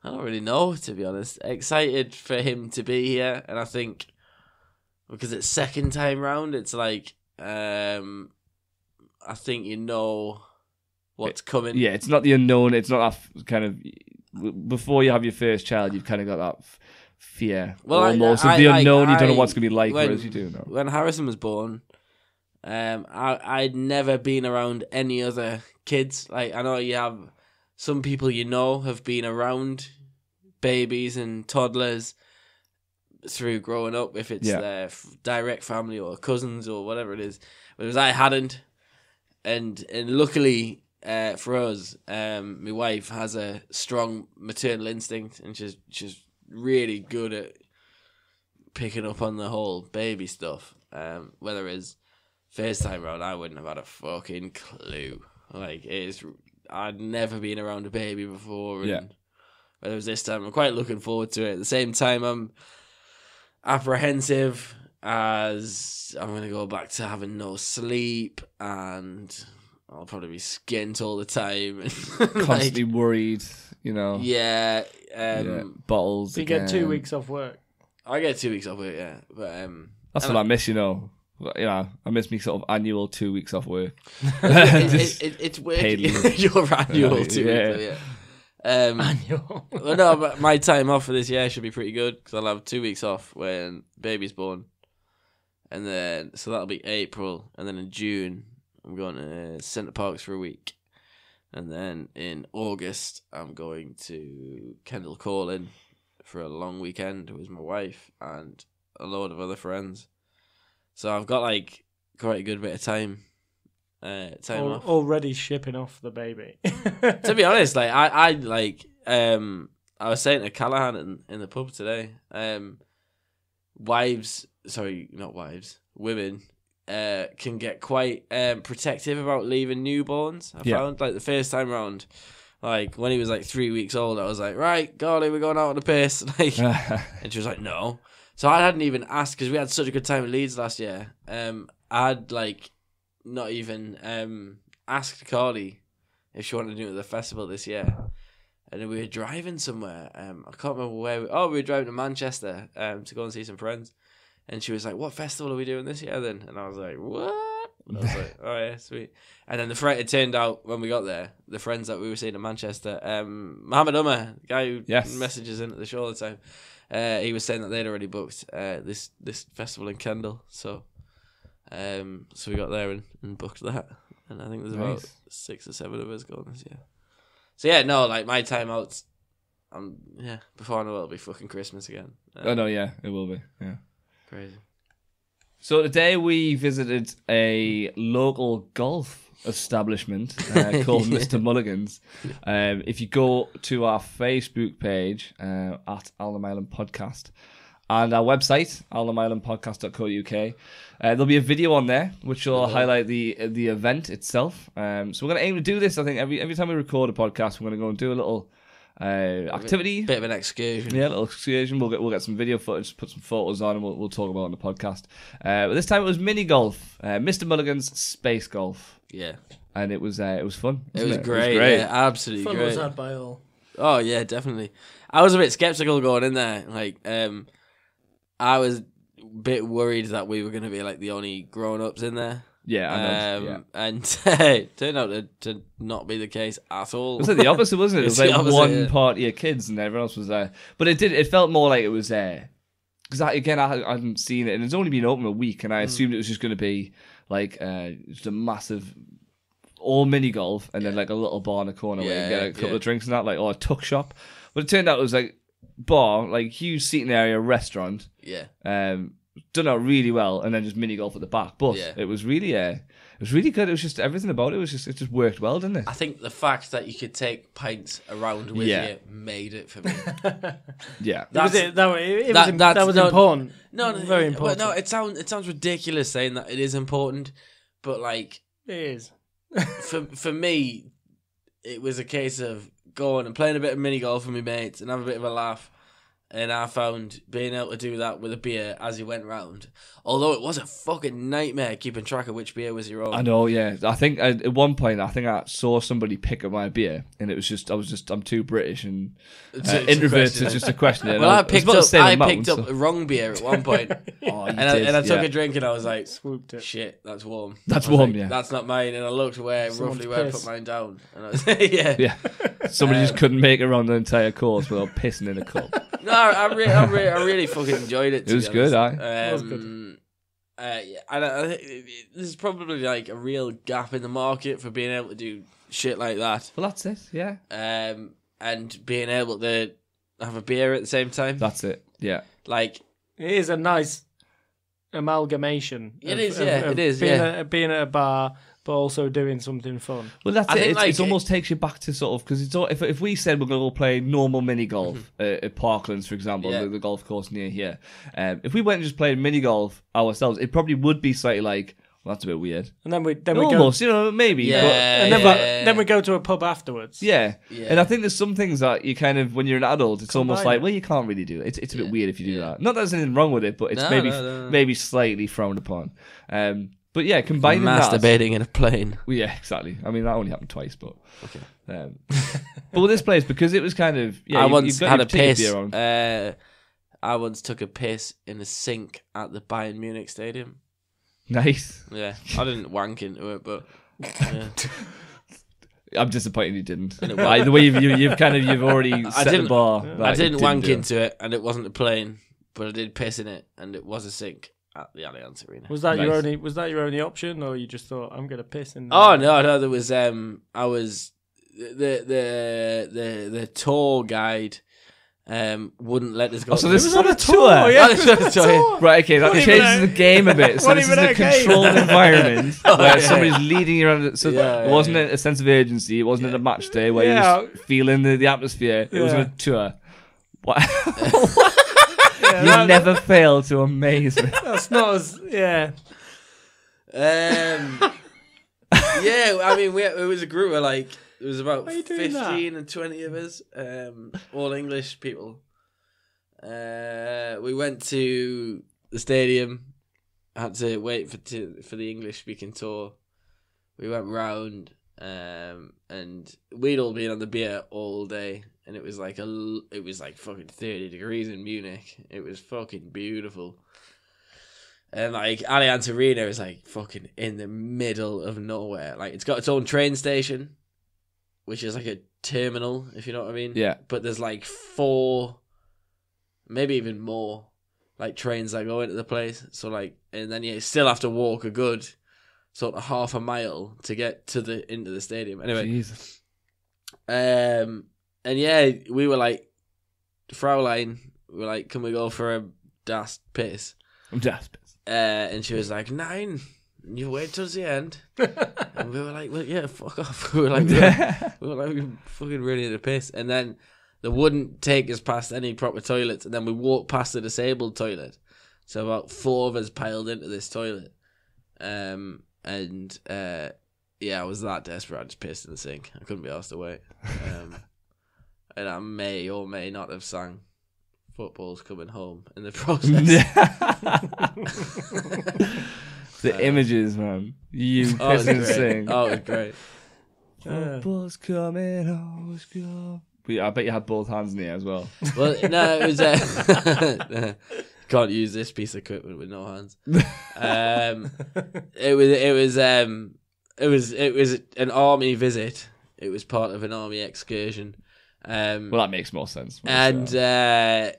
I don't really know, to be honest. Excited for him to be here, and I think because it's second time round, it's like I think you know what's coming. Yeah, it's not the unknown. It's not that kind of. Before you have your first child, you've kind of got that fear almost of the unknown. You don't know what's going to be like, whereas you do know. When Harrison was born, I'd never been around any other kids. Like, I know you have some people you know have been around babies and toddlers through growing up, if it's their direct family or cousins or whatever it is. Whereas I hadn't, and luckily. For us, my wife has a strong maternal instinct, and she's really good at picking up on the whole baby stuff. Whether it's first time around, I wouldn't have had a fucking clue. Like, I'd never been around a baby before, and whether it was this time, I'm quite looking forward to it. At the same time, I'm apprehensive as I'm going to go back to having no sleep, and I'll probably be skint all the time. Constantly worried, you know. Yeah. Bottles. So you get 2 weeks off work. I get 2 weeks off work, yeah. But that's what I miss, you know. You know, I miss me sort of annual 2 weeks off work. It's work. Your annual 2 weeks, yeah. Annual. Well, no, but my time off for this year should be pretty good because I'll have 2 weeks off when baby's born, and then so that'll be April, and then in June I'm going to Centre Parks for a week, and then in August I'm going to Kendall Calling for a long weekend with my wife and a load of other friends. So I've got like quite a good bit of time off. Already shipping off the baby. To be honest, like I was saying to Callahan in the pub today, women can get quite protective about leaving newborns. I found like the first time round, like when he was like 3 weeks old, I was like, right, golly, we're going out on the piss, like, and she was like, no. So I hadn't even asked because we had such a good time at Leeds last year. I'd like not even asked Carly if she wanted to do it at the festival this year. And then we were driving somewhere. I can't remember where. We were driving to Manchester to go and see some friends. And she was like, "What festival are we doing this year then?" And I was like, "What?" And I was like, "Oh yeah, sweet." And then it turned out when we got there, the friends that we were seeing in Manchester, Mohammed Umar, the guy who messages in at the show all the time, he was saying that they'd already booked this festival in Kendal. So we got there and booked that. And I think there's about 6 or 7 of us going this year. So yeah, no, like my time out, before I know it'll be fucking Christmas again. It will be, yeah. Crazy. So today we visited a local golf establishment called Mr. Mulligan's. If you go to our Facebook page at Alnham Island Podcast and our website, alnhamislandpodcast.co.uk, there'll be a video on there which will highlight the event itself. So we're going to aim to do this, I think, every time we record a podcast, we're going to go and do a little activity, bit of an excursion. Yeah, a little excursion. We'll get some video footage, put some photos on, and we'll talk about it on the podcast. But this time it was mini golf, Mr. Mulligan's space golf. Yeah, and it was fun. It was great. Yeah, absolutely fun great. was had by all. Oh yeah, definitely. I was a bit skeptical going in there. Like, I was a bit worried that we were going to be like the only grown-ups in there. Yeah, I know. And it turned out to not be the case at all. It was like the opposite, wasn't it? It was like one party of kids and everyone else was there. But it felt more like it was there. Because I hadn't seen it, and it's only been open a week, and I assumed it was just going to be like just a massive, all mini golf, and then like a little bar in the corner where you get a couple of drinks and that, like, or a tuck shop. But it turned out it was like bar, like huge seating area, restaurant. Yeah. Done out really well, and then just mini golf at the back. But it was really good. It was just everything about it it just worked well, didn't it? I think the fact that you could take pints around with you made it for me. Yeah, that was important. No, very important. Well, no, it sounds ridiculous saying that it is important, but like it is. for me, it was a case of going and playing a bit of mini golf with my mates and have a bit of a laugh. And I found being able to do that with a beer as you went round, although it was a fucking nightmare keeping track of which beer was your own. I know, yeah. I think at one point, I saw somebody pick up my beer, and it was I'm too British and introverted to just a question. Well, I picked up the wrong beer at one point, and I took a drink and I was like, swooped it. Shit, that's warm. That's warm, like, yeah. That's not mine, and I looked roughly where I put mine down, and I was yeah. Somebody just couldn't make it around the entire course without pissing in a cup. No, I really fucking enjoyed it. It was good, it was good. And I think there's probably like a real gap in the market for being able to do shit like that. Well, that's it, yeah. And being able to have a beer at the same time. That's it, yeah. Like, it is a nice amalgamation. It is. Being at a bar, but also doing something fun. Well, that's it. It almost takes you back to sort of, because if we said we're going to go play normal mini golf at Parklands, for example, the golf course near here, if we went and just played mini golf ourselves, it probably would be slightly like, well, that's a bit weird. And then we almost, maybe. Yeah. Then we go to a pub afterwards. Yeah. And I think there's some things that you kind of, when you're an adult, it's almost like, well, you can't really do it. It's a bit weird if you do that. Not that there's anything wrong with it, but it's maybe slightly frowned upon. But yeah, combining masturbating in a plane. Well, yeah, exactly. I mean, that only happened twice, but okay. But with this place, because it was kind of I once had a piss. I once took a piss in a sink at the Bayern Munich stadium. Nice. Yeah, I didn't wank into it, but yeah. I'm disappointed you didn't. The way you've already set the bar. I didn't wank into it, and it wasn't a plane, but I did piss in it, and it was a sink at the Allianz Arena. Was that your only option, or you just thought, I'm gonna piss in? Oh no, there was I was the tour guide wouldn't let us go. Oh, so this is on a tour. Yeah, right, okay, that changes the game a bit. So this is a controlled environment where somebody's leading you around. So it wasn't a sense of urgency. It wasn't a match day where you're just feeling the atmosphere. It was on a tour. What? You never fail to amaze me. That's not as I mean, it was a group of like. There was about 15 and 20 of us, all English people. We went to the stadium. I had to wait for the English-speaking tour. We went round, and we'd all been on the beer all day, and it was like fucking 30 degrees in Munich. It was fucking beautiful. And like Allianz Arena is like fucking in the middle of nowhere. Like it's got its own train station, which is like a terminal, if you know what I mean. Yeah. But there's like 4, maybe even more, like trains that go into the place. So like, and then you still have to walk a good sort of half a mile to get into the stadium. Anyway. Jesus. And yeah, we were like, Fraulein, we were like, can we go for a das piss? Das piss. And she was like, 9. You wait till the end. And we were like, well, yeah, fuck off. We were like, we fucking really need a piss. And then they wouldn't take us past any proper toilets. And then we walked past the disabled toilet. So about 4 of us piled into this toilet. I was that desperate. I just pissed in the sink. I couldn't be asked to wait. And I may or may not have sang Football's Coming Home in the process. The images, man. You pissing and sing. Oh, it was great. Football's coming home. I bet you had both hands in the air as well. Well, no, it was... can't use this piece of equipment with no hands. It was an army visit. It was part of an army excursion. Well, that makes more sense. And they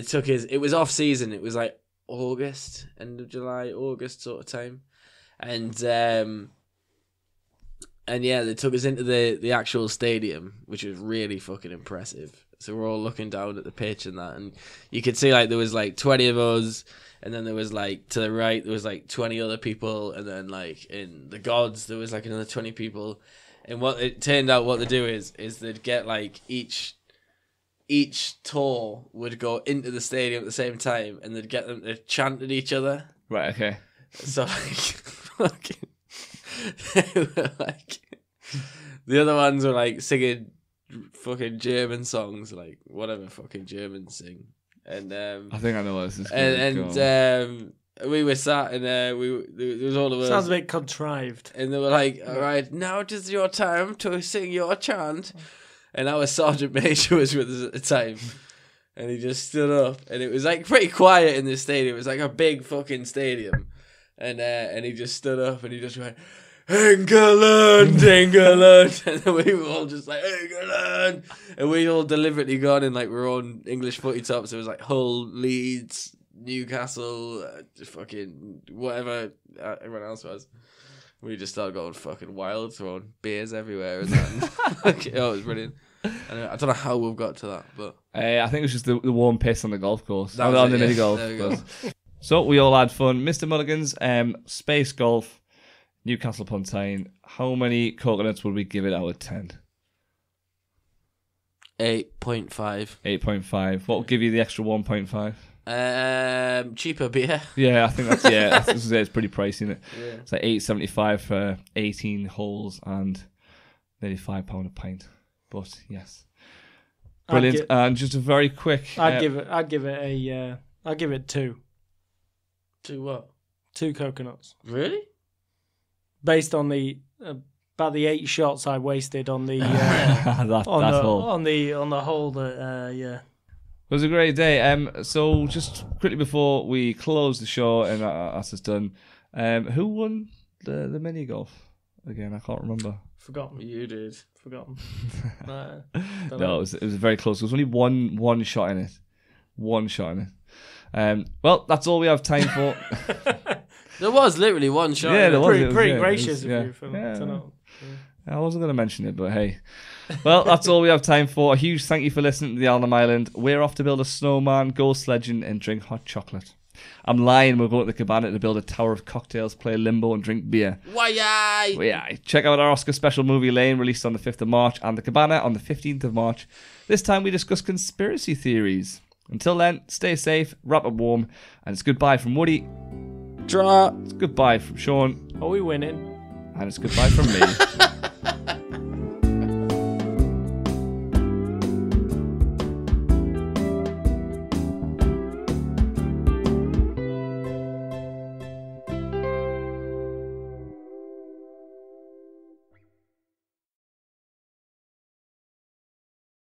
took us... It was off season. It was like August, end of July, August sort of time, and they took us into the actual stadium, which was really fucking impressive. So we're all looking down at the pitch and that, and you could see like there was like 20 of us, and then there was like to the right there was like 20 other people, and then like in the gods there was like another 20 people, and what it turned out what they do is they'd get like each tour would go into the stadium at the same time, and they'd get them to chant at each other. Right, okay. So, like, they were like, the other ones were like singing fucking German songs, like whatever fucking Germans sing. And I think I know what this is. And we were sat, and there was all of us. Sounds a bit contrived. And they were like, "All right, now it is your time to sing your chant." And our sergeant major was with us at the time, and he just stood up, and it was like pretty quiet in this stadium. It was like a big fucking stadium, and he just stood up and he just went, "England, England," and then we were all just like, "England," and we all deliberately gone in like we're on English footy tops. It was like Hull, Leeds, Newcastle, fucking whatever everyone else was. We just started going fucking wild, throwing beers everywhere and that. It was brilliant. Anyway, I don't know how we've got to that, but I think it was just the warm piss on the golf course. On the mini golf. There we go. So we all had fun. Mr. Mulligan's Space Golf, Newcastle upon Tyne. How many coconuts would we give it out of 10? 8.5. 8.5. What will give you the extra 1.5? Cheaper beer. Yeah, I think that's it's pretty pricey, isn't it? Yeah. It's like $8.75 for 18 holes and nearly £5 a pint. But yes, brilliant. And just a very quick. I'd give it 2. 2 what? 2 coconuts. Really? Based on the about the 8 shots I wasted on the hole. on the hole that yeah. It was a great day. So just quickly before we close the show and as it's done, who won the mini golf again? I can't remember. Forgotten. You did. Forgotten. No, it was very close. There was only one shot in it. One shot in it. Well, that's all we have time for. There was literally one shot. Yeah, there was. Pretty gracious of you for to know. I wasn't going to mention it, but hey. Well, that's all we have time for. A huge thank you for listening to the Alnham Island. We're off to build a snowman, go sledging, and drink hot chocolate. I'm lying. We're going to the cabana to build a tower of cocktails, play limbo, and drink beer. Why? Check out our Oscar special movie Lane, released on the 5th of March, and the cabana on the 15th of March. This time we discuss conspiracy theories. Until then, stay safe, wrap up warm, and it's goodbye from Woody. Draw. It's goodbye from Sean. Are we winning? And it's goodbye from me.